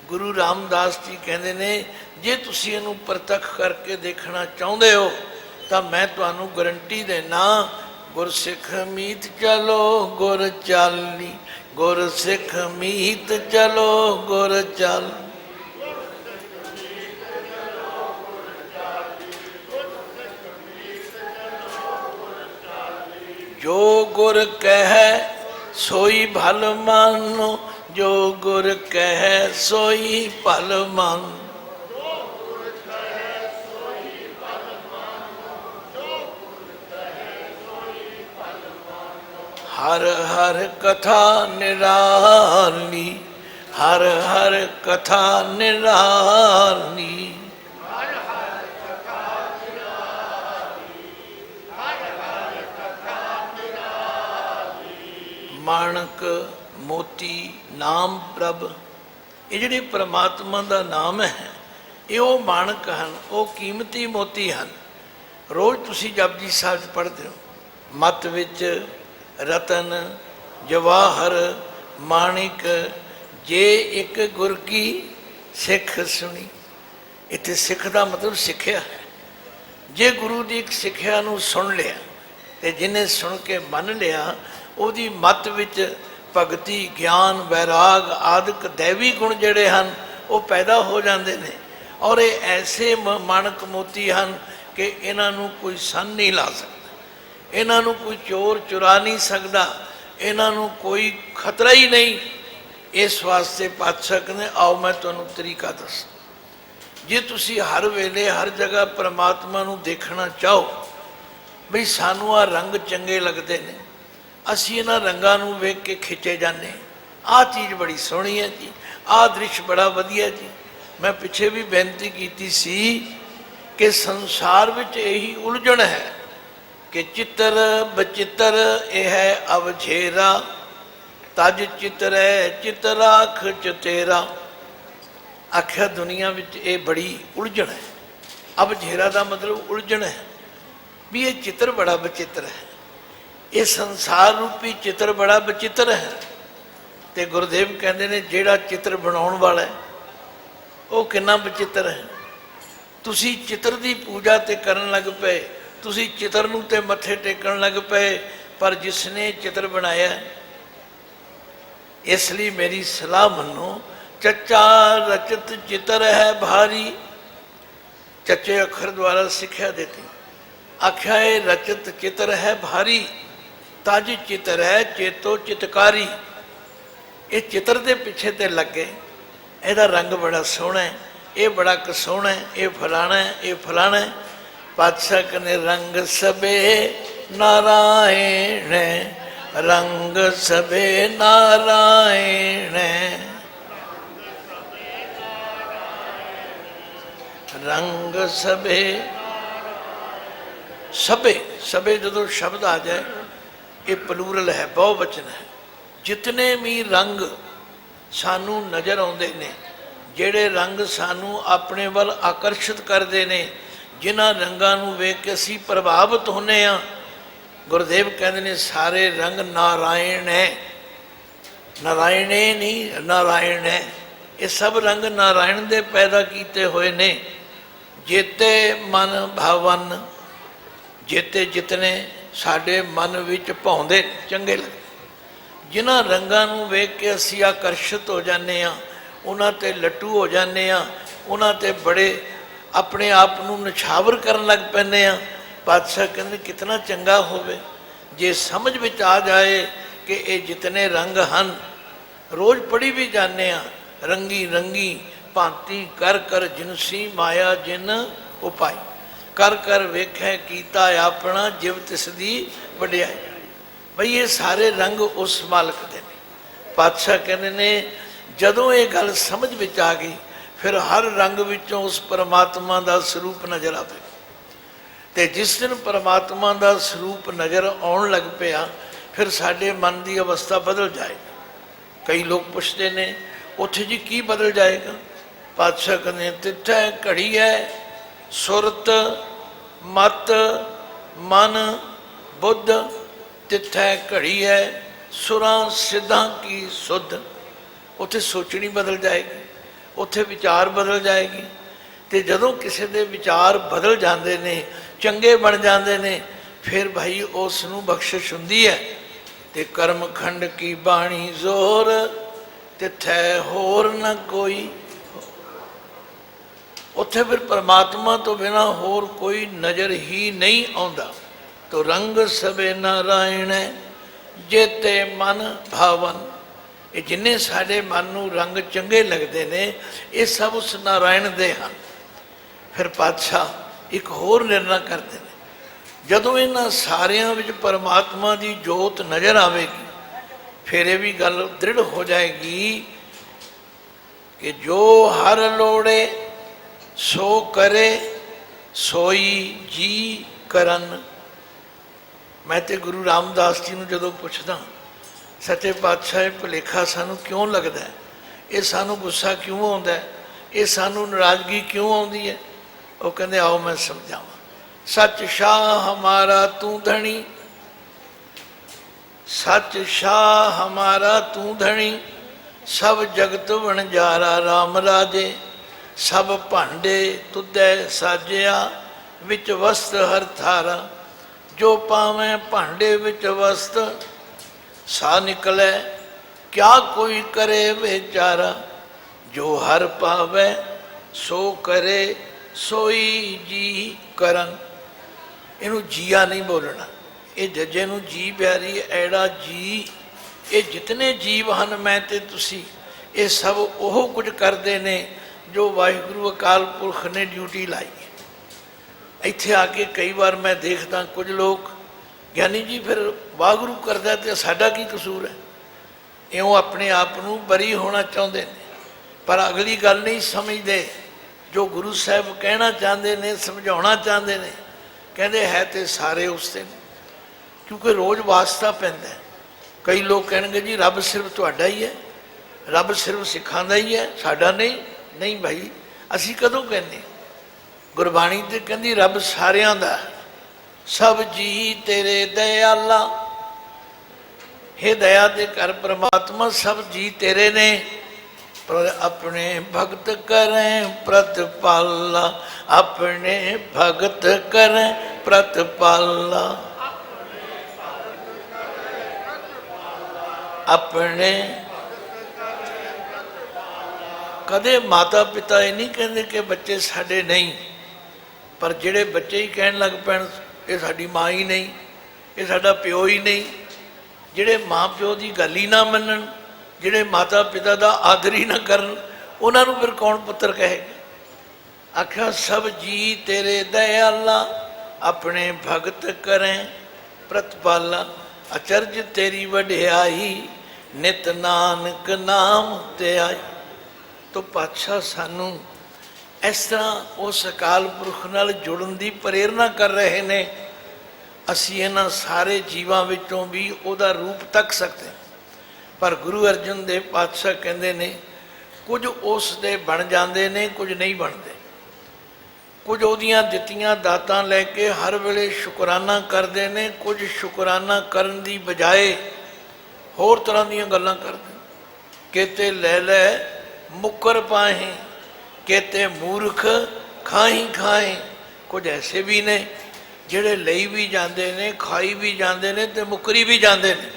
ਗੁਰੂ ਰਾਮਦਾਸ ਜੀ ਕਹਿੰਦੇ ਨੇ ਜੇ ਤੁਸੀਂ ਇਹਨੂੰ ਪ੍ਰਤੱਖ ਕਰਕੇ ਦੇਖਣਾ ਚਾਹੁੰਦੇ ਹੋ ਤਾਂ ਮੈਂ ਤੁਹਾਨੂੰ ਗਰੰਟੀ ਦੇਣਾ, ਗੁਰਸਿੱਖ ਮੀਤ ਚਲੋ ਗੁਰ ਚਾਲੀ, ਗੁਰਸਿੱਖ ਮੀਤ ਚਲੋ ਗੁਰ ਚਾਲ। ਜੋ ਗੁਰ ਕਹਿ ਸੋਈ ਭਲ ਮਾਨੋ, ਜੋ ਗੁਰ ਕਹਿ ਸੋਈ ਭਲ ਮਾਨੋ। ਹਰ ਹਰ ਕਥਾ ਨਿਰਾਲੀ, ਹਰ ਹਰ ਕਥਾ ਨਿਰਾਲੀ। ਮਾਣਕ ਮੋਤੀ ਨਾਮ ਪ੍ਰਭ, ਇਹ ਜਿਹੜੇ ਪ੍ਰਮਾਤਮਾ ਦਾ ਨਾਮ ਹੈ ਇਹ ਉਹ ਮਾਣਕ ਹਨ, ਉਹ ਕੀਮਤੀ ਮੋਤੀ ਹਨ। ਰੋਜ਼ ਤੁਸੀਂ ਜਪਜੀ ਸਾਹਿਬ ਪੜ੍ਹਦੇ ਹੋ, ਮਤ ਵਿੱਚ ਰਤਨ ਜਵਾਹਰ ਮਾਣਿਕ, ਜੇ ਇੱਕ ਗੁਰ ਕੀ ਸਿੱਖ ਸੁਣੀ। ਇੱਥੇ ਸਿੱਖ ਦਾ ਮਤਲਬ ਸਿੱਖਿਆ ਹੈ। ਜੇ ਗੁਰੂ ਦੀ ਇੱਕ ਸਿੱਖਿਆ ਨੂੰ ਸੁਣ ਲਿਆ ਤੇ ਜਿਹਨੇ ਸੁਣ ਕੇ ਮੰਨ ਲਿਆ, ਉਹਦੀ ਮਤ ਵਿੱਚ ਭਗਤੀ ਗਿਆਨ ਵੈਰਾਗ ਆਦਿਕ ਦੈਵੀ ਗੁਣ ਜਿਹੜੇ ਹਨ ਉਹ ਪੈਦਾ ਹੋ ਜਾਂਦੇ ਨੇ। ਔਰ ਇਹ ਐਸੇ ਮਾਣਕ ਮੋਤੀ ਹਨ ਕਿ ਇਹਨਾਂ ਨੂੰ ਕੋਈ ਸੰਨ ਨਹੀਂ ਲਾ ਸਕਦਾ, ਇਹਨਾਂ ਨੂੰ ਕੋਈ ਚੋਰ ਚੁਰਾ ਨਹੀਂ ਸਕਦਾ, ਇਹਨਾਂ ਨੂੰ ਕੋਈ ਖਤਰਾ ਹੀ ਨਹੀਂ। ਇਸ ਵਾਸਤੇ ਪਾਤਸ਼ਾਹ ਕਹਿੰਦੇ ਆਓ ਮੈਂ ਤੁਹਾਨੂੰ ਤਰੀਕਾ ਦੱਸਾਂ। ਜੇ ਤੁਸੀਂ ਹਰ ਵੇਲੇ ਹਰ ਜਗ੍ਹਾ ਪਰਮਾਤਮਾ ਨੂੰ ਦੇਖਣਾ ਚਾਹੋ, ਬਈ ਸਾਨੂੰ ਆਹ ਰੰਗ ਚੰਗੇ ਲੱਗਦੇ ਨੇ, ਅਸੀਂ ਇਹਨਾਂ ਰੰਗਾਂ ਨੂੰ ਵੇਖ ਕੇ ਖਿੱਚੇ ਜਾਂਦੇ, ਆਹ ਚੀਜ਼ ਬੜੀ ਸੋਹਣੀ ਹੈ ਜੀ, ਆਹ ਦ੍ਰਿਸ਼ ਬੜਾ ਵਧੀਆ ਜੀ। ਮੈਂ ਪਿੱਛੇ ਵੀ ਬੇਨਤੀ ਕੀਤੀ ਸੀ कि संसार विच यही उलझन है कि चित्र बचित्र यह अवझेरा, तज चित्र चितराख चतेरा। आख्या दुनिया विच ये बड़ी उलझन है। अवझेरा का मतलब उलझन है भी ये चित्र बड़ा बचित्र है, ये संसार रूपी चित्र बड़ा बचित्र है। तो गुरुदेव कहते हैं जिहड़ा चित्र बनाउण वाला है वो कितना बचित्र है। तुसी चित्र की पूजा ते करन लग पे, तुसी चित्र नूं ते मत्थे टेकन लग पे, पर जिसने चित्र बनाया इसलिए मेरी सलाह मनो। चचा रचित चित्र है भारी, चचे अखर द्वारा सिक्ख्या देती। आख्या है रचित चित्र है भारी, ताज चित्र है चेतो चितकारी। ये चित्र के पिछे ते लगे, ਇਹਦਾ रंग बड़ा सोहना है, ये बड़ा कसोहना है, ये फलाना है, ये फलाना है। पातशाह कहने रंग सबे नारायण, रंग सबे नारायण, रंग सबे सबे सबे जो शब्द आ जाए ये प्लूरल है, बहुवचन है। जितने भी रंग सानू नज़र आउंदे ने, ਜਿਹੜੇ रंग सानू अपने वल आकर्षित करते हैं, जिन्हां रंगां नूं वेख के असीं प्रभावित होने आ, गुरुदेव कहते हैं सारे रंग नारायण है। नारायण नहीं, नारायण है। ये सब रंग नारायण दे पैदा किए हुए ने। जेते मन भावन, जेते जितने साडे मन विच भाउंदे चंगे लगदे, जिन्हां रंगां नूं वेख के असीं आकर्षित हो जाने आ, उन्हां ते लट्टू हो जाने आ, उन्हां ते बड़े अपने आप नूं निछावर करन लग पैंदे आ। पातशाह कहंदे कितना चंगा होवे जे समझ विच आ जाए कि ये जितने रंग हन, रोज़ पढ़ी भी जाने आ, रंगी रंगी भांति कर कर जिनसी माया जिन उपाई, कर कर वेखै कीता अपना जिव तिसदी वडियाई। बई ये सारे रंग उस मालक दे ने। पातशाह कहते ने जदों ये गल समझ विच आ गई, फिर हर रंग विचों उस परमात्मा का स्वरूप नज़र आवे। तो जिस दिन परमात्मा का स्वरूप नज़र आउण लग पिया, फिर साडे मन की अवस्था बदल जाएगी। कई लोग पूछते ने उत्थे जी की बदल जाएगा? पातशाह कहते तिथै घड़ी है सुरत मत मन बुद्ध, तिथै घड़ी है सुरां सिद्धां की सुध। उत्थे सोचनी बदल जाएगी, उत्थे विचार बदल जाएगी। तो जदों किसी के विचार बदल जाते ने, चंगे बन जाते ने, फिर भाई उसनूं बख्शिश हुंदी है। ते कर्म खंड की बाणी जोर, तिथै होर न कोई। उत्थे फिर परमात्मा तो बिना होर कोई नज़र ही नहीं आउंदा। तो रंग सबे नारायण है जेते मन भावन। ये जिन्ने साडे मन नूं रंग चंगे लगते ने, ये सब उस नारायण दे हन। फिर पातशाह एक होर निर्णय करते हैं, जदों इन्हां सारियां विच परमात्मा की जोत नज़र आवेगी, फिर ये भी गल दृढ़ हो जाएगी कि जो हर लोड़े सो करे सोई जी करन। मैं तो गुरु रामदास जी नूं जदों पुछदा सच्चे पातशाह भुलेखा सानू क्यों लगता है, ये सानू गुस्सा क्यों आउंदा है, ये सानू नाराज़गी क्यों आउंदी है? वो कहंदे आओ मैं समझावां। सच शाह हमारा तू धनी, सच शाह हमारा तू धनी, सब जगत वणजारा राम राजे। सब भांडे तुदै साजिया, विच वस्त हर थारा। जो पावें भांडे विच वस्त, सा निकले क्या कोई करे बेचारा। जो हर पावे सो करे सोई जी करन। इनू जिया नहीं बोलना, ये जजे नू जी प्यारी ऐड़ा जी। ये जितने जीव हैं मैं ते तुसी, ये सब ओह कुछ करते ने जो वाहिगुरु अकाल पुरख ने ड्यूटी लाई है। इत्थे आके कई बार मैं देखता कुछ लोग ज्ञानी जी फिर वाहगुरु करदा तो साडा की कसूर है, इउं अपने आप नूं बरी होना चाहते हैं, पर अगली गल नहीं समझते जो गुरु साहब कहना चाहते ने, समझाना चाहते ने, कहते है तो सारे उसते क्योंकि रोज़ वास्ता पैंदा है। कई लोग कहेंगे जी रब सिर्फ तुहाडा ही है, रब सिर्फ सिखां दा ही है, साडा नहीं। नहीं भाई, असी कदों कहने? गुरबाणी तो कहती रब सारियां दा, सब जी तेरे दयाला। हे दया दे कर परमात्मा, सब जी तेरे ने, पर अपने भगत करें प्रतिपाला, अपने भगत करें प्रतिपाला, अपने। कदे माता पिता ये नहीं कहते कि बच्चे साडे नहीं, पर जेड़े बच्चे ही कहन लग पैण ये साडी माँ ही नहीं, ये साडा प्यो ही नहीं, जेड़े माँ प्यो की गल ही ना मनन, जेड़े माता पिता का आदर ही ना करन, उन्होंने फिर कौन पुत्र कहेगा। आख्या सब जी तेरे दयाला, अपने भगत करें प्रतिपाला, अचरज तेरी वड्याई, नित नानक नाम ते आई। तो पातशाह सानू इस तरह उस अकाल पुरख नाल जुड़न की प्रेरणा कर रहे हैं। असी इन्हां सारे जीवां विचों भी उहदा रूप तक सकते हैं, पर गुरु अर्जन देव पातशाह कहते ने कुछ उस दे बन जाते ने, कुछ नहीं बनते। कुछ उहदियां दित्तियां दातां लैके हर वेले शुकराना करते हैं, कुछ शुकराना करन दी बजाए होर तरह दीयां गल्लां करदे। केते लै लै मुकर पाहे, केते मूर्ख खाही खाए। कुछ ऐसे भी ने ਜਿਹੜੇ ਲਈ भी जाते हैं, खाई भी जाते हैं, तो मुकरी भी जाते हैं।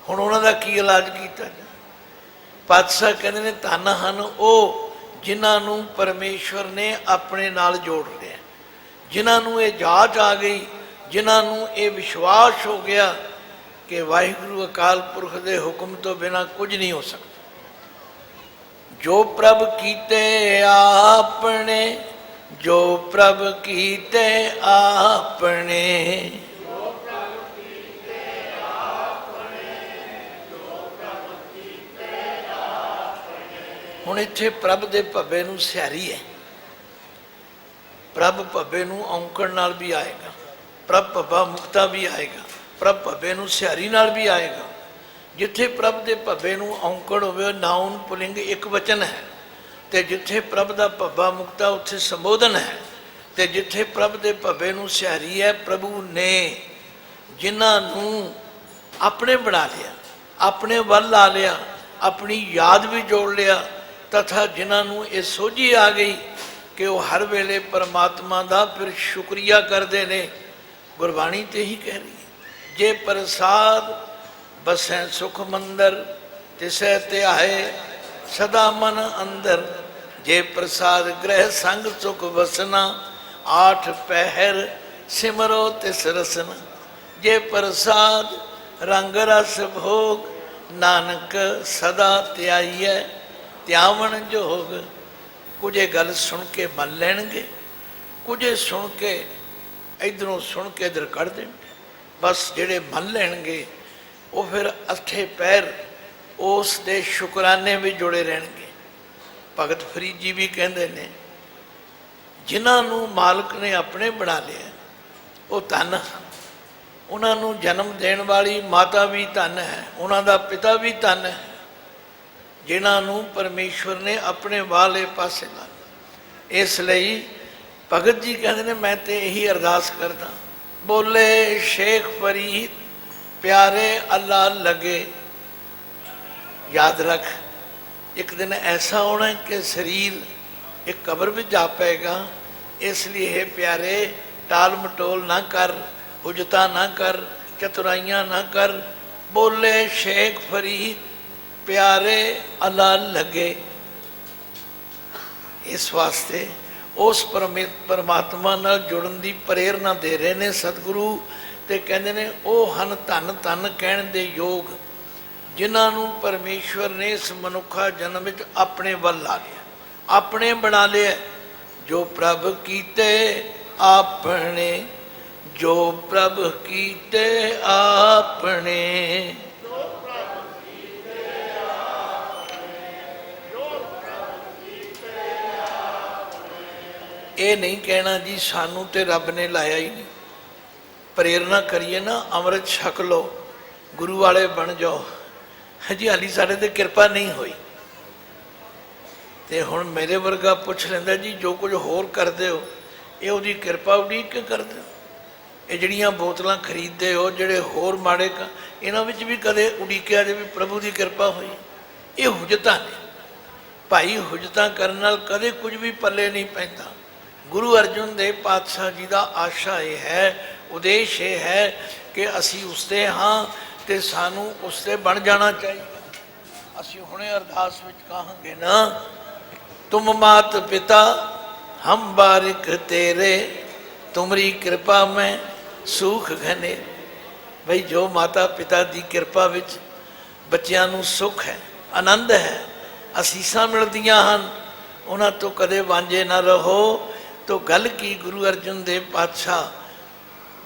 हुण उन्हां दा की इलाज कीता जाए? पातशाह कहते हैं धन हन वो जिन्हां नूं परमेश्वर ने अपने नाल जोड़ लिया, जिन्हां नूं ये जाच आ गई, जिन्हां नूं ये विश्वास हो गया कि वाहिगुरू अकाल पुरख के हुक्म तो बिना कुछ नहीं हो सकता। जो प्रभ कीते आपने, जो प्रभ कीते आपने, हुण इत्थे प्रभ दे भव्वे नूं सियारी है। प्रभ भव्वे नूं औंकड़ नाल भी आएगा, प्रभ भव्वा मुक्ता भी आएगा, प्रभ भव्वे नूं सियारी नाल भी आएगा। जिथे प्रभ दे भव्वे नूं औंकड़ होवे नाउन पुलिंग एक वचन है, ते जिथे प्रभ दा भव्वा मुक्ता उत्थे संबोधन है, ते जिथे प्रभ दे भव्वे नूं सियारी है। प्रभु ने जिन्हां नूं अपने बना लिया, अपने वल ला लिया, अपनी याद भी जोड़ लिया, तथा जिन्हां नूं ये सोझी आ गई कि वह हर वेले परमात्मा दा फिर शुक्रिया करते ने। गुरबाणी ते ही कह रही है, जे प्रसाद बसै सुख मंदर, तिसै त्याहे सदा मन अंदर। जे प्रसाद ग्रह संग सुख वसना, आठ पहर सिमरो तिस रसना। जे प्रसाद रंग रस भोग, नानक सदा त्याईए त्यावन जोग। कुछ गल सुन के मन लैणगे, कुछ सुन के इधरों सुन के इधर कढ़ देणगे। बस जेड़े मन लैणगे वो फिर अठे पैर उस दे शुकराने भी जुड़े रहणगे। भगत फरीद जी भी कहते हैं, जिन्हां नूं मालक ने अपने बना लिया वो धन, उन्होंने जन्म देने वाली माता भी धन है, उन्हों का पिता भी धन है, जिन्हों परमेश्वर ने अपने वाले पासे ला लिया। इसलिए भगत जी कहते हैं, मैं तो यही अरदास करदा, बोले शेख फरीद प्यारे अल्लाह लगे। याद रख, एक दिन ऐसा होना है कि शरीर एक कब्र में जा पाएगा। इसलिए हे प्यारे टाल मटोल ना कर, हुजता ना कर, चतुराइयाँ ना कर। बोले शेख फरीद प्यारे अल्लाह लगे। इस वास्ते उस परमात्मा नाल जुड़न की प्रेरणा दे रहे हैं सतगुरु। ते कहते हैं वह हन धन धन कहण दे योग, जिन्हों परमेश्वर ने इस मनुखा जन्म में अपने वल ला लिया, अपने बना लिया। जो प्रभ कीते आपने, जो प्रभ कीते आपने, ये नहीं कहना जी सानू तो रब ने लाया ही नहीं। प्रेरणा करिए ना, अमृत छक लो, गुरु वाले बन जाओ। हजी हाली साढ़े ते कृपा नहीं हुई। तो हुण मेरे वर्गा पुछ लेंदा जी जो कुछ होर करते हो ये उहदी कृपा उड़ीक के करते हो। ये जड़ियाँ बोतलां खरीदते हो जेड़े होर माड़े इन्हां विच भी कदे उड़ीकिया जे भी प्रभु की कृपा हुई। ये हुजतां ने भाई, हुजतां करन नाल कदे कुछ भी पल्ले नहीं पैंदा। गुरु अर्जुन देव पातशाह जी का आशा ये है, उद्देश ये है कि असी उसते हाँ तो सानू उसते बन जाना चाहिए। असी हुणे अरदास विच कहांगे ना, तुम मात पिता हम बारिक तेरे, तुमरी कृपा में सुख घने। भाई जो माता पिता की कृपा विच बच्चों नूं सुख है, आनंद है, असीसां मिलदियां हन, उन्हां तो कदे वांझे ना रहो। तो गल की गुरु अर्जुन देव पातशाह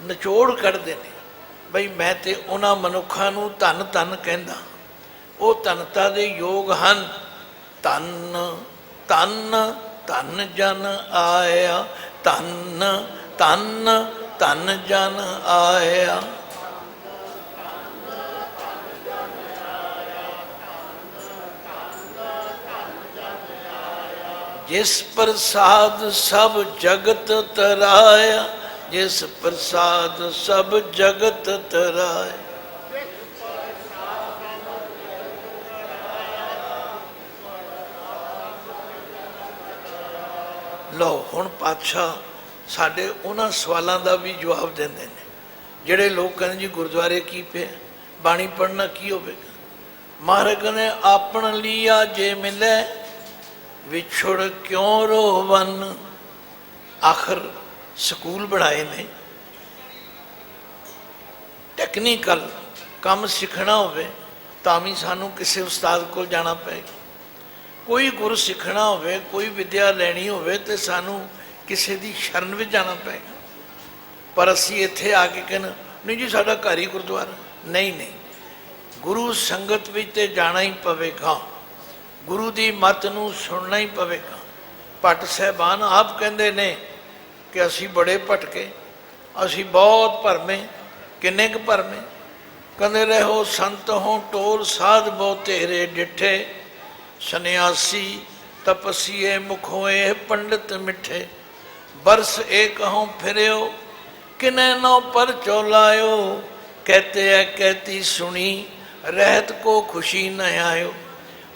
निचोड़ कढ़दे ने। बई मैं तो उन्हां मनुखां नूं धन धन कहंदा, वो धनता दे योग हन। धन धन धन जन आया, धन धन धन जन आया। जिस प्रसाद सब जगत तराया, जिस प्रसाद सब जगत तराया। लो हुण पातशाह साडे उन्हां सवालों का भी जवाब देंदे ने जिहड़े लोग कहंदे जी गुरुद्वारे की पे बाणी पढ़ना की होवेगा। महाराज कहंदे आपन लिया जे मिले विछुड़ क्यों रोवन। आखिर स्कूल बनाए ने, टैक्नीकल काम सीखना होवे तां भी सानू किसी उस्ताद को जाना पेगा। कोई गुर सीखना होवे, कोई विद्या लैनी होवे तो सानू किसी की शरण में जाना पेगा। पर असी इत्थे आके कहना नहीं जी साडा घर ही गुरुद्वारा, नहीं नहीं, गुरु संगत विच ते जाना ही पवेगा, गुरु की मत नूं सुनना ही पवेगा। भट्ट साहबान आप कहते ने कि असी बड़े भटके, असी बहुत भरमे, किन्ने क भरमे। कहते रहो संत हो टोल साध बहुत तेरे डिठे, सन्यासी तपसीए मुखोए पंडित मिठे। बरस एक हों फिरो किने नौ पर चौलायो, कहते है कहती सुनी रहत को खुशी न आयो।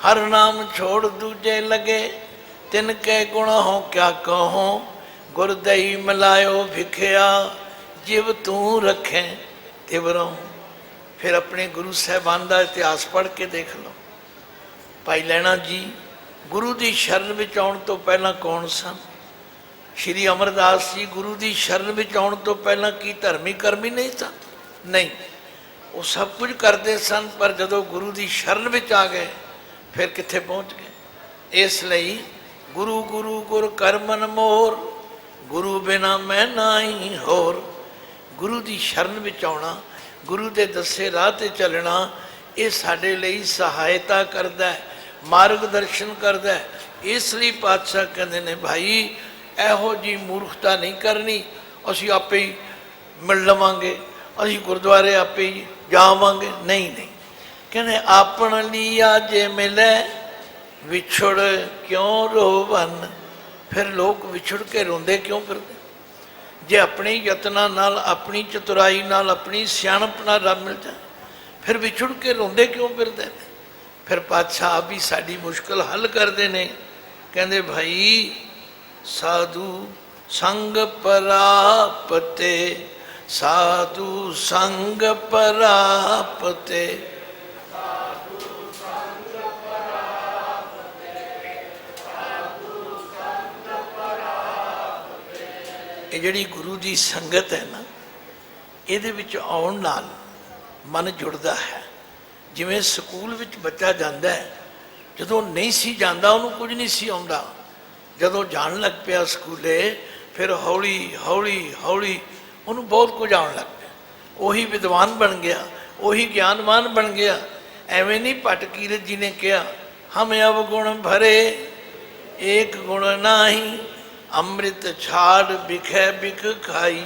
हर नाम छोड़ दूजे लगे तिनके गुण हो क्या कहो, गुरदई मिलायो भिखिया जिव तू रखें तिवरों। फिर अपने गुरु साहबान का इतिहास पढ़ के देख लो। भाई लैणा जी गुरु की शरण में आने तो पहला कौन सन? श्री अमरदास जी गुरु की शरण में आने तो पहला की धर्मी कर्मी नहीं सन? नहीं, वो सब कुछ करते सन, पर जदों गुरु की शरण में आ गए फिर कित्थे पहुँच गए। इसलिए गुरु गुरु गुर कर मन मोर, गुरु बिना मैं नाही होर। गुरु की शरण में आना, गुरु के दसे राह ते चलना, ये साडे लई सहायता करता है, मार्गदर्शन करता है। इसलिए पातशाह कहते ने भाई एहो जी मूर्खता नहीं करनी, असी आपे ही मिल लवांगे, असी गुरुद्वारे आपे ही जावांगे, नहीं नहीं। कहने आपन लिया जे मिले विछुड़ क्यों रोवन। फिर लोग विछुड़ के रोंदे क्यों फिरदे? जे अपने यत्नां नाल, अपनी चतुराई नाल, अपनी सियाणप नाल रब मिल जाए फिर विछुड़ के रोंदे क्यों फिरदे ने? फिर पातशाह भी साड़ी मुश्किल हल करते ने। कहते भाई साधु संग परापते, साधु संग परापते। ये जिहड़ी गुरु की संगत है ना, ये विच आउण नाल मन जुड़ता है। जिवें स्कूल विच बच्चा जाता है, जदों नहीं सी जाता उन्होंने कुछ नहीं सी आउंदा, जदों जान लग पिया स्कूले फिर हौली हौली हौली उन्होंने बहुत कुछ आउण लग पिया। उही विद्वान बन गया, उही ज्ञानवान बन गया। एवें नहीं भट्ट कीरत जी ने कहा हम अवगुण भरे एक गुण नाही, अमृत छाड़ बिखै बिख खाई,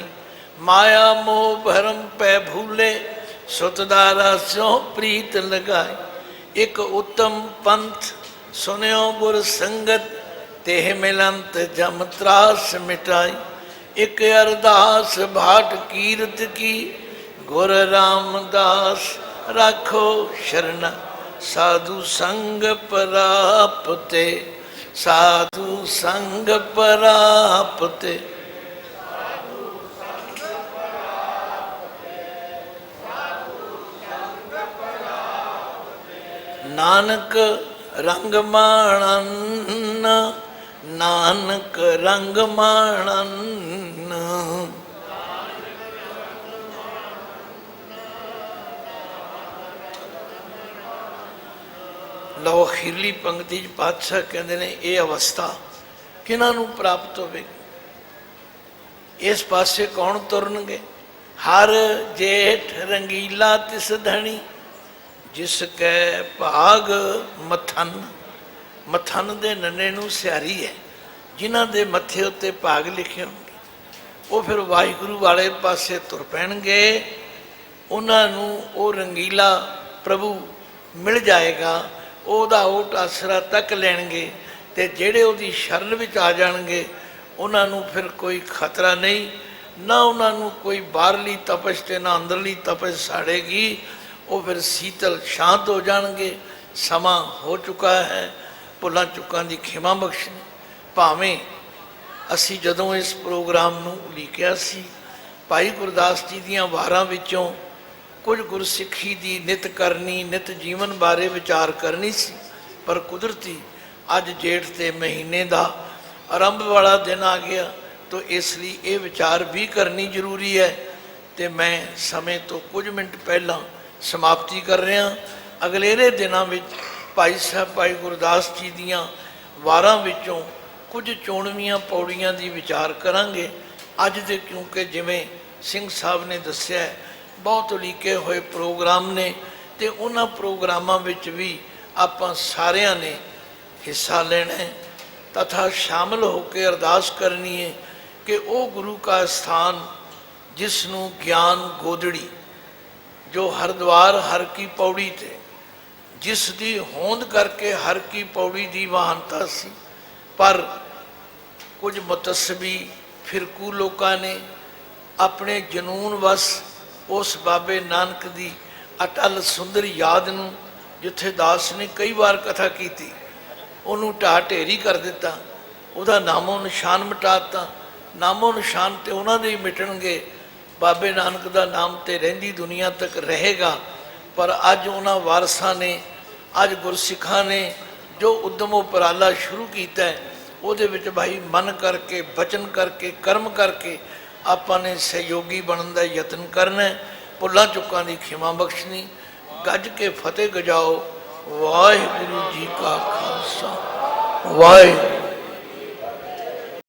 माया मोह भरम पै भूले, सुतदारा स्यों प्रीत लगाई। एक उत्तम पंथ सुन्यो गुर संगत, तेह मिलंत जम त्रास मिटाई। एक अरदास भाट कीरत की, गुर रामदास राखो शरणा। साधु संग परापते, साधु संग परापते। नानक रंग माणन, नानक रंग माणन। लो अखीरली पंक्ति पातशाह कहते हैं ये अवस्था किन्हां नूं प्राप्त होवेगी, इस पासे कौन तुरनगे। हर जेठ रंगीला तिस धनी, जिसकै भाग मथन। मथन दे नन्ने नूं सियारी है, जिन्हां दे मथे उत्ते भाग लिखे होणगे वो फिर वाहिगुरू वाले पासे तुर पैणगे। उन्हां नूं वो रंगीला प्रभु मिल जाएगा, ਉਹਦਾ ਓਟ ਆਸਰਾ ਤੱਕ ਲੈਣਗੇ। ਤੇ ਜਿਹੜੇ ਉਹਦੀ ਸ਼ਰਨ ਵਿੱਚ ਆ ਜਾਣਗੇ ਉਹਨਾਂ ਨੂੰ ਫਿਰ ਕੋਈ ਖਤਰਾ ਨਹੀਂ, ਨਾ ਉਹਨਾਂ ਨੂੰ ਕੋਈ ਬਾਹਰਲੀ ਤਪਸ਼ ਤੇ ਨਾ ਅੰਦਰਲੀ ਤਪਸ਼ ਸਾੜੇਗੀ। ਉਹ ਫਿਰ ਸੀਤਲ ਸ਼ਾਂਤ ਹੋ ਜਾਣਗੇ। ਸਮਾਂ ਹੋ ਚੁੱਕਾ ਹੈ, ਭੁੱਲਾਂ ਚੁੱਕਾਂ ਦੀ ਖਿਮਾ ਬਖਸ਼ਣੀ। ਭਾਵੇਂ ਅਸੀਂ ਜਦੋਂ ਇਸ ਪ੍ਰੋਗਰਾਮ ਨੂੰ ਉਲੀਕਿਆ ਸੀ, ਭਾਈ ਗੁਰਦਾਸ ਜੀ ਦੀਆਂ ਵਾਰਾਂ ਵਿੱਚੋਂ कुछ गुरसिखी की नित करनी, नित जीवन बारे विचार करनी सी, पर कुदरती अज जेठ के महीने का आरंभ वाला दिन आ गया, तो इसलिए ये विचार भी करनी जरूरी है। तो मैं समय तो कुछ मिनट पहला समाप्ति कर रहा। अगलेरे दिनों में भाई साहब भाई गुरदास जी दियाँ वारां विचों कुछ चोणवियाँ पौड़ियाँ की विचार करांगे अज दे, क्योंकि जिमें सिंह साहब ने दस्या है बहुत उलीके हुए प्रोग्राम ने, तो उन्होंने प्रोग्रामों विच भी आपां सारियां ने हिस्सा लेना है तथा शामिल होकर अरदास करनी है कि वो गुरु का स्थान जिसनों ज्ञान गोदड़ी, जो हरद्वार हर की पौड़ी थे, जिस दी होंद करके हर की पौड़ी की महानता सी, पर कुछ मुतस्सबी फिरकू लोगों ने अपने जनून वस उस बाबे नानक की अटल सुंदर याद नूं, जिथे दास ने कई बार कथा की, उन्होंने ढा ढेरी कर दिता, उहदा नामो निशान मिटाता। नामो निशान तो उन्होंने ही मिटणगे, बाबे नानक का नाम तो रहिंदी दुनिया तक रहेगा। पर अज उन्होंने वारसां ने, अज गुरसिखां ने जो उद्यम उपराला शुरू किया है, उहदे विच भाई मन करके, बचन करके, कर्म करके ਆਪਾਂ ਨੇ सहयोगी बनने का यत्न करना है। भुल्लां चुक्कां की खिमा बख्शनी। गज के फतेह गजाओ। वाहिगुरू जी का खालसा, वाहिगुरू।